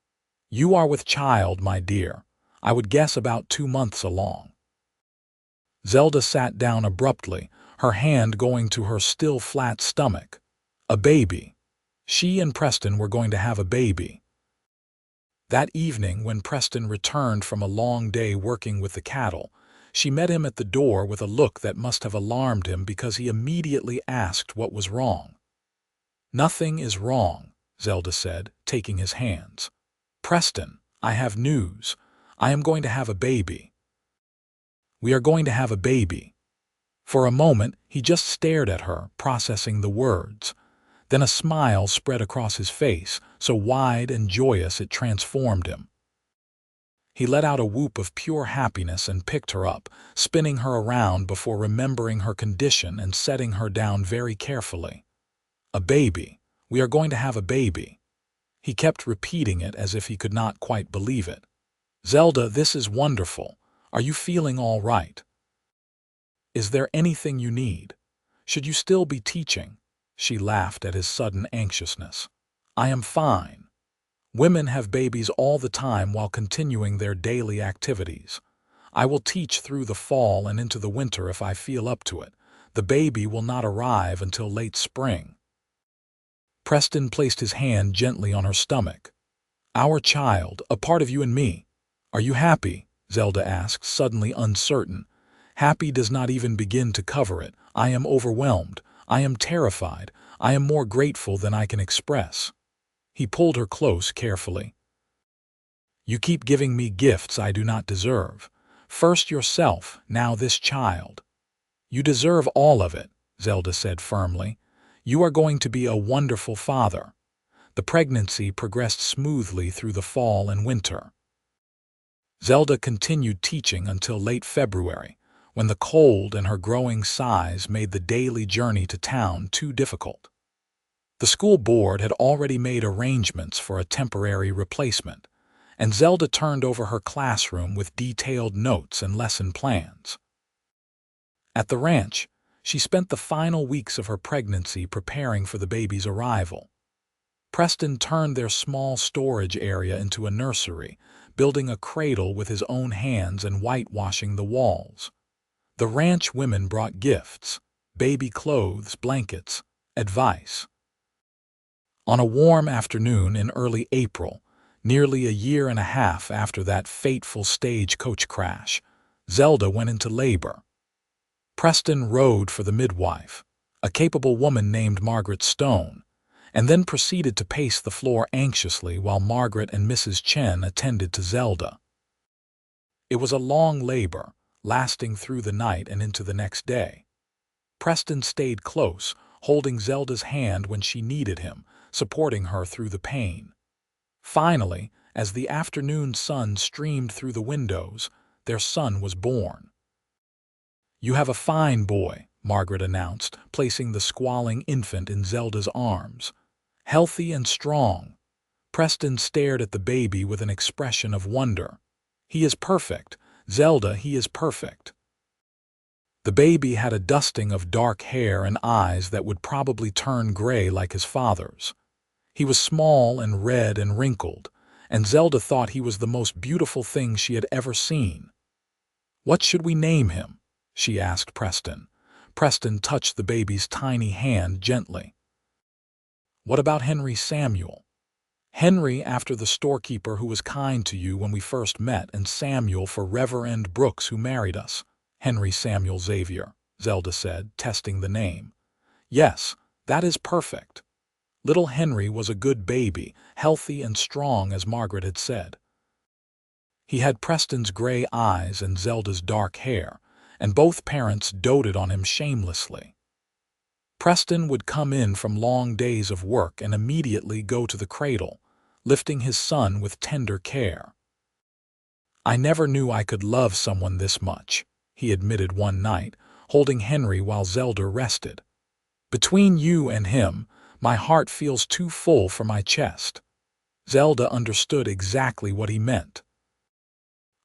Speaker 1: "You are with child, my dear. I would guess about 2 months along." Zelda sat down abruptly, her hand going to her still flat stomach. A baby. She and Preston were going to have a baby. That evening, when Preston returned from a long day working with the cattle, she met him at the door with a look that must have alarmed him because he immediately asked what was wrong. "Nothing is wrong," Zelda said, taking his hands. "Preston, I have news. I am going to have a baby. We are going to have a baby." For a moment, he just stared at her, processing the words. Then a smile spread across his face, so wide and joyous it transformed him. He let out a whoop of pure happiness and picked her up, spinning her around before remembering her condition and setting her down very carefully. "A baby. We are going to have a baby." He kept repeating it as if he could not quite believe it. "Zelda, this is wonderful. Are you feeling all right? Is there anything you need? Should you still be teaching?" She laughed at his sudden anxiousness. "I am fine. Women have babies all the time while continuing their daily activities. I will teach through the fall and into the winter if I feel up to it. The baby will not arrive until late spring." Preston placed his hand gently on her stomach. "Our child, a part of you and me. Are you happy?" Zelda asked, suddenly uncertain. "Happy does not even begin to cover it. I am overwhelmed. I am terrified. I am more grateful than I can express." He pulled her close carefully. "You keep giving me gifts I do not deserve. First yourself, now this child." "You deserve all of it," Zelda said firmly. "You are going to be a wonderful father." The pregnancy progressed smoothly through the fall and winter. Zelda continued teaching until late February, when the cold and her growing size made the daily journey to town too difficult. The school board had already made arrangements for a temporary replacement, and Zelda turned over her classroom with detailed notes and lesson plans. At the ranch, she spent the final weeks of her pregnancy preparing for the baby's arrival. Preston turned their small storage area into a nursery, building a cradle with his own hands and whitewashing the walls. The ranch women brought gifts, baby clothes, blankets, advice. On a warm afternoon in early April, nearly a year and a half after that fateful stagecoach crash, Zelda went into labor. Preston rode for the midwife, a capable woman named Margaret Stone, and then proceeded to pace the floor anxiously while Margaret and Mrs. Chen attended to Zelda. It was a long labor, lasting through the night and into the next day. Preston stayed close, holding Zelda's hand when she needed him, supporting her through the pain. Finally, as the afternoon sun streamed through the windows, their son was born. "You have a fine boy," Margaret announced, placing the squalling infant in Zelda's arms. "Healthy and strong." Preston stared at the baby with an expression of wonder. "He is perfect. Zelda, he is perfect." The baby had a dusting of dark hair and eyes that would probably turn gray like his father's. He was small and red and wrinkled, and Zelda thought he was the most beautiful thing she had ever seen. "What should we name him?" she asked Preston. Preston touched the baby's tiny hand gently. "What about Henry Samuel?" "Henry after the storekeeper who was kind to you when we first met, and Samuel for Reverend Brooks who married us." "Henry Samuel Xavier," Zelda said, testing the name. "Yes, that is perfect." Little Henry was a good baby, healthy and strong as Margaret had said. He had Preston's gray eyes and Zelda's dark hair, and both parents doted on him shamelessly. Preston would come in from long days of work and immediately go to the cradle, lifting his son with tender care. "I never knew I could love someone this much," he admitted one night, holding Henry while Zelda rested. "Between you and him, my heart feels too full for my chest." Zelda understood exactly what he meant.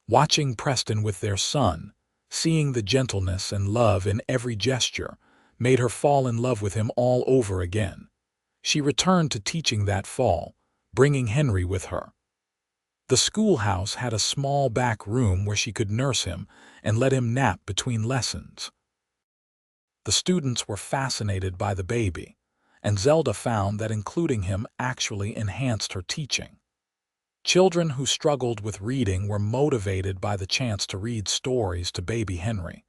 Speaker 1: Watching Preston with their son, seeing the gentleness and love in every gesture, made her fall in love with him all over again. She returned to teaching that fall, bringing Henry with her. The schoolhouse had a small back room where she could nurse him and let him nap between lessons. The students were fascinated by the baby, and Zelda found that including him actually enhanced her teaching. Children who struggled with reading were motivated by the chance to read stories to baby Henry.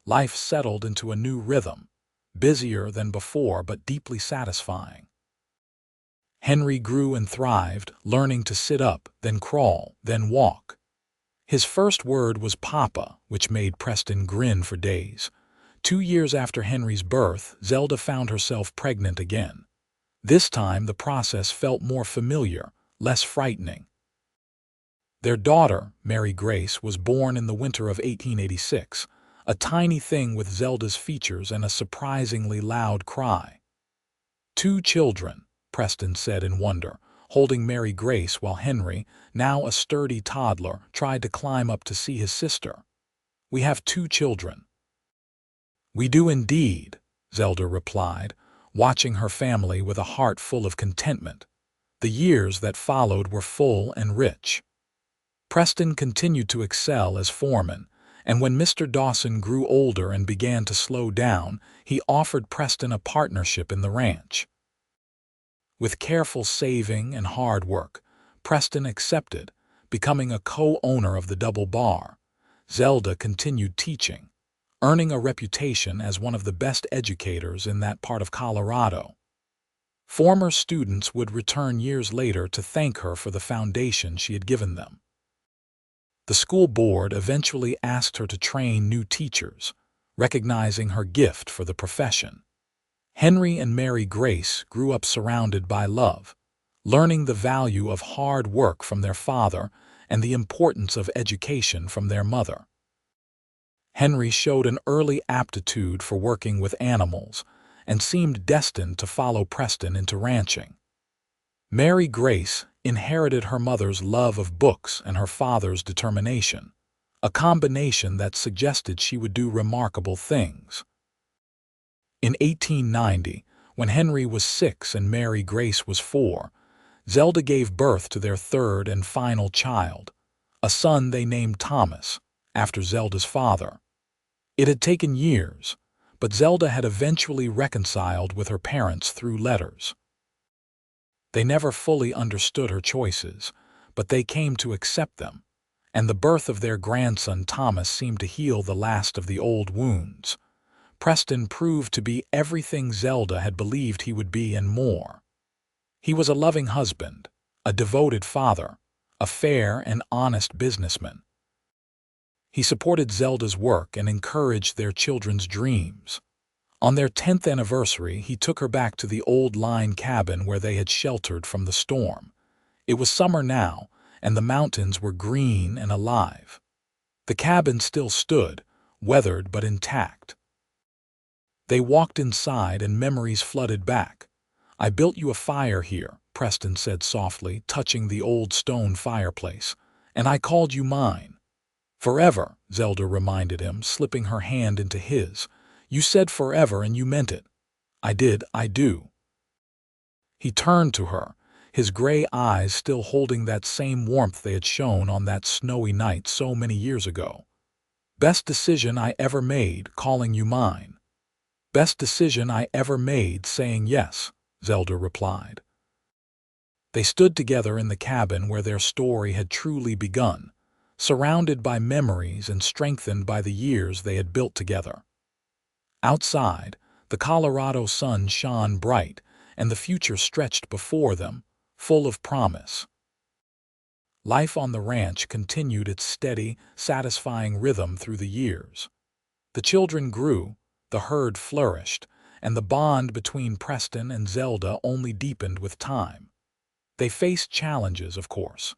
Speaker 1: Life settled into a new rhythm, busier than before but deeply satisfying. Henry grew and thrived, learning to sit up, then crawl, then walk. His first word was Papa, which made Preston grin for days. 2 years after Henry's birth, Zelda found herself pregnant again. This time the process felt more familiar, less frightening. Their daughter, Mary Grace, was born in the winter of 1886, a tiny thing with Zelda's features and a surprisingly loud cry. 2 children, Preston said in wonder, holding Mary Grace while Henry, now a sturdy toddler, tried to climb up to see his sister. "We have 2 children." "We do indeed," Zelda replied, watching her family with a heart full of contentment. The years that followed were full and rich. Preston continued to excel as foreman, and when Mr. Dawson grew older and began to slow down, he offered Preston a partnership in the ranch. With careful saving and hard work, Preston accepted, becoming a co-owner of the double bar. Zelda continued teaching, earning a reputation as one of the best educators in that part of Colorado. Former students would return years later to thank her for the foundation she had given them. The school board eventually asked her to train new teachers, recognizing her gift for the profession. Henry and Mary Grace grew up surrounded by love, learning the value of hard work from their father and the importance of education from their mother. Henry showed an early aptitude for working with animals and seemed destined to follow Preston into ranching. Mary Grace inherited her mother's love of books and her father's determination, a combination that suggested she would do remarkable things. In 1890, when Henry was 6 and Mary Grace was 4, Zelda gave birth to their third and final child, a son they named Thomas, after Zelda's father. It had taken years, but Zelda had eventually reconciled with her parents through letters. They never fully understood her choices, but they came to accept them, and the birth of their grandson Thomas seemed to heal the last of the old wounds. Preston proved to be everything Zelda had believed he would be and more. He was a loving husband, a devoted father, a fair and honest businessman. He supported Zelda's work and encouraged their children's dreams. On their 10th anniversary, he took her back to the old line cabin where they had sheltered from the storm. It was summer now, and the mountains were green and alive. The cabin still stood, weathered but intact. They walked inside and memories flooded back. "I built you a fire here," Preston said softly, touching the old stone fireplace, "and I called you mine." "Forever," Zelda reminded him, slipping her hand into his. "You said forever and you meant it." "I did, I do." He turned to her, his gray eyes still holding that same warmth they had shown on that snowy night so many years ago. "Best decision I ever made, calling you mine." "Best decision I ever made, saying yes," Zelda replied. They stood together in the cabin where their story had truly begun, surrounded by memories and strengthened by the years they had built together. Outside, the Colorado sun shone bright, and the future stretched before them, full of promise. Life on the ranch continued its steady, satisfying rhythm through the years. The children grew, the herd flourished, and the bond between Preston and Zelda only deepened with time. They faced challenges, of course.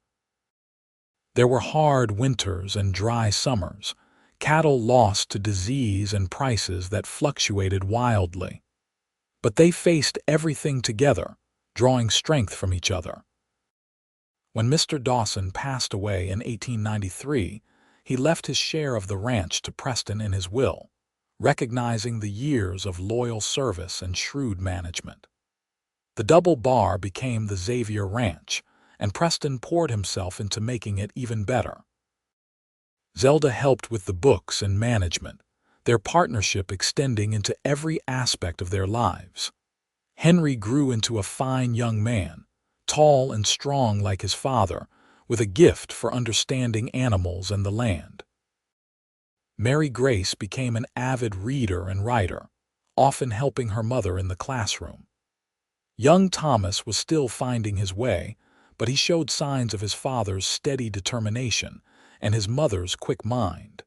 Speaker 1: There were hard winters and dry summers, cattle lost to disease and prices that fluctuated wildly. But they faced everything together, drawing strength from each other. When Mr. Dawson passed away in 1893, he left his share of the ranch to Preston in his will, recognizing the years of loyal service and shrewd management. The double bar became the Xavier Ranch, and Preston poured himself into making it even better. Zelda helped with the books and management, their partnership extending into every aspect of their lives. Henry grew into a fine young man, tall and strong like his father, with a gift for understanding animals and the land. Mary Grace became an avid reader and writer, often helping her mother in the classroom. Young Thomas was still finding his way, but he showed signs of his father's steady determination and his mother's quick mind.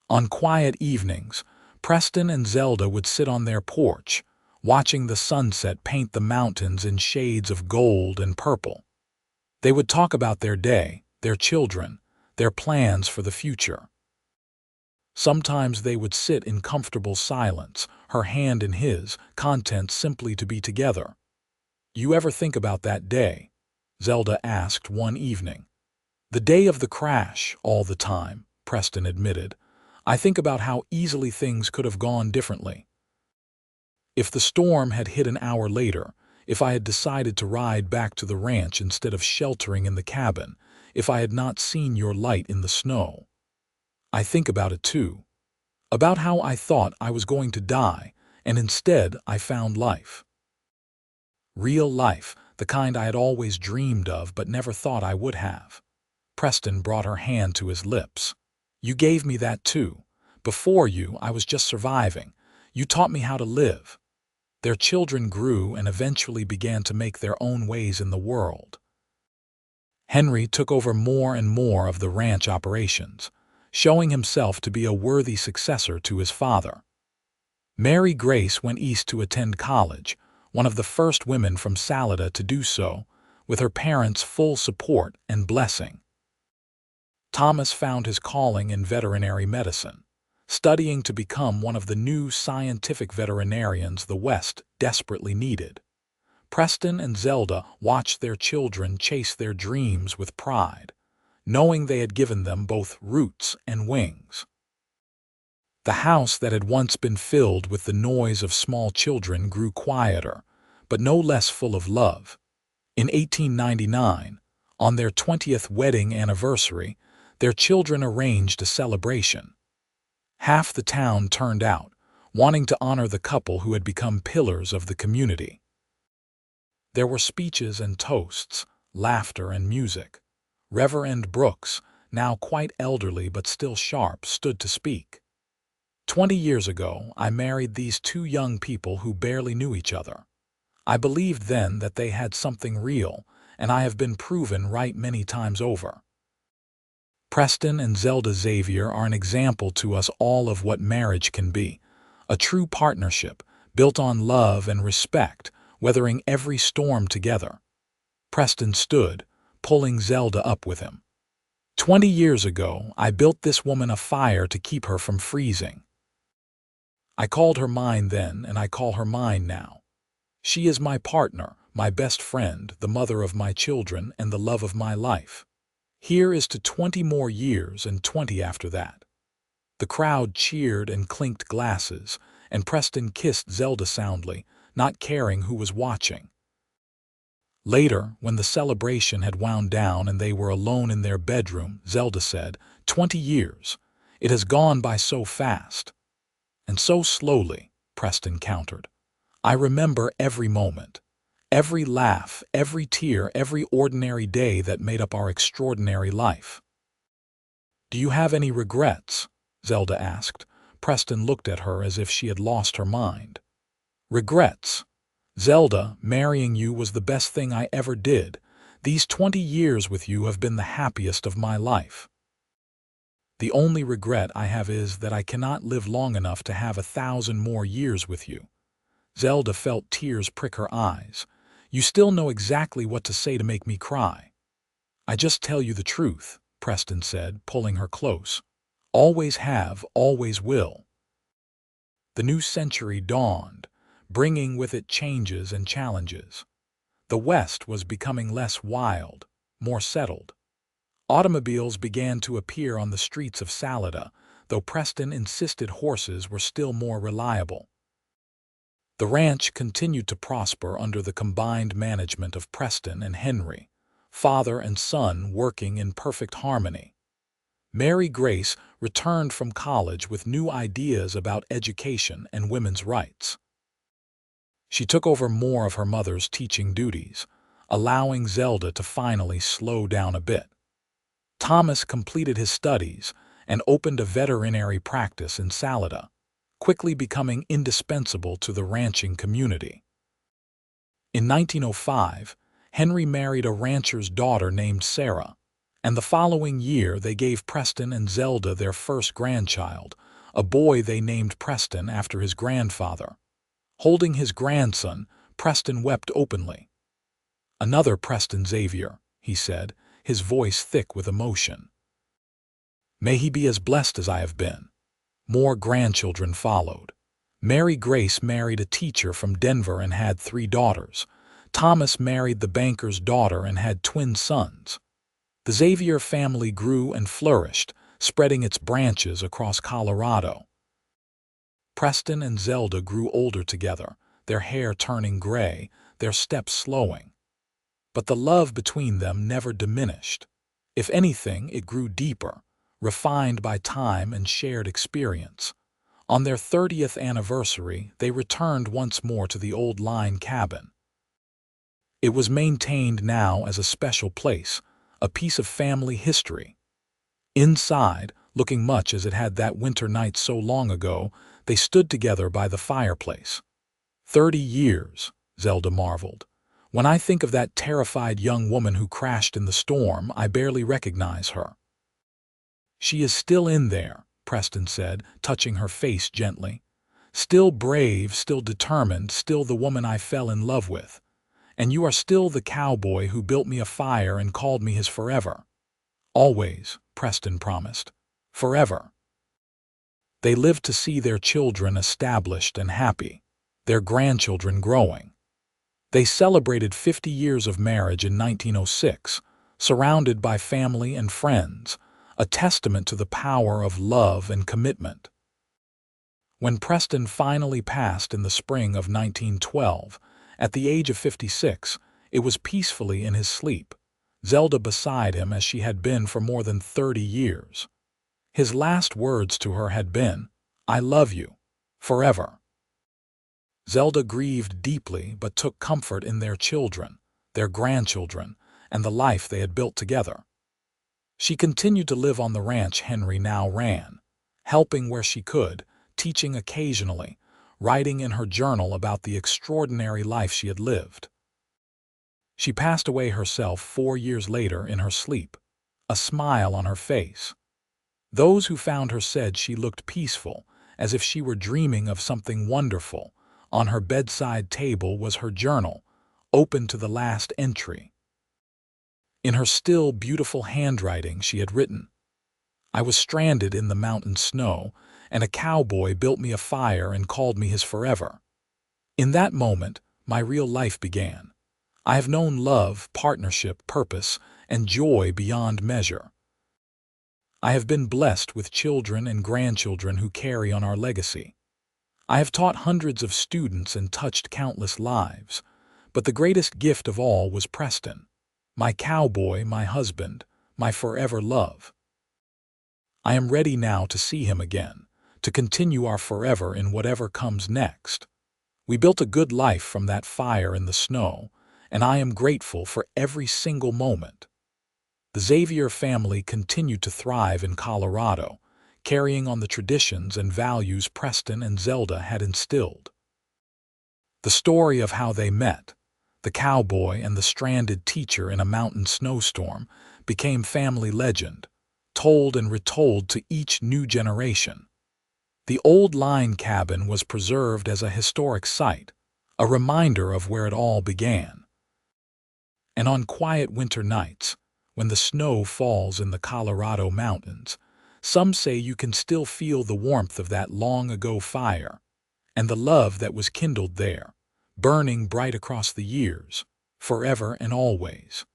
Speaker 1: On quiet evenings, Preston and Zelda would sit on their porch, watching the sunset paint the mountains in shades of gold and purple. They would talk about their day, their children, their plans for the future. Sometimes they would sit in comfortable silence, her hand in his, content simply to be together. "You ever think about that day?" Zelda asked one evening. "The day of the crash, all the time," Preston admitted. "I think about how easily things could have gone differently. If the storm had hit an hour later, if I had decided to ride back to the ranch instead of sheltering in the cabin, if I had not seen your light in the snow. I think about it too. About how I thought I was going to die, and instead I found life. Real life, the kind I had always dreamed of but never thought I would have." Preston brought her hand to his lips. "You gave me that too. Before you, I was just surviving. You taught me how to live." Their children grew and eventually began to make their own ways in the world. Henry took over more and more of the ranch operations, showing himself to be a worthy successor to his father. Mary Grace went east to attend college, one of the first women from Salida to do so, with her parents' full support and blessing. Thomas found his calling in veterinary medicine, studying to become one of the new scientific veterinarians the West desperately needed. Preston and Zelda watched their children chase their dreams with pride, knowing they had given them both roots and wings. The house that had once been filled with the noise of small children grew quieter, but no less full of love. In 1899, on their 20th wedding anniversary, their children arranged a celebration. Half the town turned out, wanting to honor the couple who had become pillars of the community. There were speeches and toasts, laughter and music. Reverend Brooks, now quite elderly but still sharp, stood to speak. 20 years ago, I married these two young people who barely knew each other. I believed then that they had something real, and I have been proven right many times over. Preston and Zelda Xavier are an example to us all of what marriage can be, a true partnership built on love and respect, weathering every storm together. Preston stood, pulling Zelda up with him. 20 years ago, I built this woman a fire to keep her from freezing. I called her mine then, and I call her mine now. She is my partner, my best friend, the mother of my children, and the love of my life. Here is to 20 more years and 20 after that." The crowd cheered and clinked glasses, and Preston kissed Zelda soundly, not caring who was watching. Later, when the celebration had wound down and they were alone in their bedroom, Zelda said, 20 years. It has gone by so fast." "And so slowly," Preston countered. "I remember every moment, every laugh, every tear, every ordinary day that made up our extraordinary life." "Do you have any regrets?" Zelda asked. Preston looked at her as if she had lost her mind. "Regrets? Zelda, marrying you was the best thing I ever did. These 20 years with you have been the happiest of my life. The only regret I have is that I cannot live long enough to have 1,000 more years with you." Zelda felt tears prick her eyes. "You still know exactly what to say to make me cry." "I just tell you the truth," Preston said, pulling her close. "Always have, always will." The new century dawned, bringing with it changes and challenges. The West was becoming less wild, more settled. Automobiles began to appear on the streets of Salida, though Preston insisted horses were still more reliable. The ranch continued to prosper under the combined management of Preston and Henry, father and son working in perfect harmony. Mary Grace returned from college with new ideas about education and women's rights. She took over more of her mother's teaching duties, allowing Zelda to finally slow down a bit. Thomas completed his studies and opened a veterinary practice in Salida, quickly becoming indispensable to the ranching community. In 1905, Henry married a rancher's daughter named Sarah, and the following year they gave Preston and Zelda their first grandchild, a boy they named Preston after his grandfather. Holding his grandson, Preston wept openly. "Another Preston Xavier," he said, his voice thick with emotion. "May he be as blessed as I have been." More grandchildren followed. Mary Grace married a teacher from Denver and had 3 daughters. Thomas married the banker's daughter and had twin sons. The Xavier family grew and flourished, spreading its branches across Colorado. Preston and Zelda grew older together, their hair turning gray, their steps slowing. But the love between them never diminished. If anything, it grew deeper, refined by time and shared experience. On their 30th anniversary, they returned once more to the old line cabin. It was maintained now as a special place, a piece of family history. Inside, looking much as it had that winter night so long ago, they stood together by the fireplace. 30 years, Zelda marveled. When I think of that terrified young woman who crashed in the storm, I barely recognize her. "She is still in there," Preston said, touching her face gently. "Still brave, still determined, still the woman I fell in love with. And you are still the cowboy who built me a fire and called me his forever." "Always," Preston promised. "Forever." They lived to see their children established and happy, their grandchildren growing. They celebrated 50 years of marriage in 1906, surrounded by family and friends, a testament to the power of love and commitment. When Preston finally passed in the spring of 1912, at the age of 56, it was peacefully in his sleep, Zelda beside him as she had been for more than 30 years. His last words to her had been, "I love you, forever." Zelda grieved deeply but took comfort in their children, their grandchildren, and the life they had built together. She continued to live on the ranch Henry now ran, helping where she could, teaching occasionally, writing in her journal about the extraordinary life she had lived. She passed away herself 4 years later in her sleep, a smile on her face. Those who found her said she looked peaceful, as if she were dreaming of something wonderful. On her bedside table was her journal, open to the last entry. In her still beautiful handwriting she had written, "I was stranded in the mountain snow, and a cowboy built me a fire and called me his forever. In that moment, my real life began. I have known love, partnership, purpose, and joy beyond measure. I have been blessed with children and grandchildren who carry on our legacy. I have taught hundreds of students and touched countless lives, but the greatest gift of all was Preston, my cowboy, my husband, my forever love. I am ready now to see him again, to continue our forever in whatever comes next. We built a good life from that fire in the snow, and I am grateful for every single moment." The Xavier family continued to thrive in Colorado, carrying on the traditions and values Preston and Zelda had instilled. The story of how they met, the cowboy and the stranded teacher in a mountain snowstorm, became family legend, told and retold to each new generation. The old line cabin was preserved as a historic site, a reminder of where it all began. And on quiet winter nights, when the snow falls in the Colorado mountains, some say you can still feel the warmth of that long-ago fire, and the love that was kindled there, burning bright across the years, forever and always.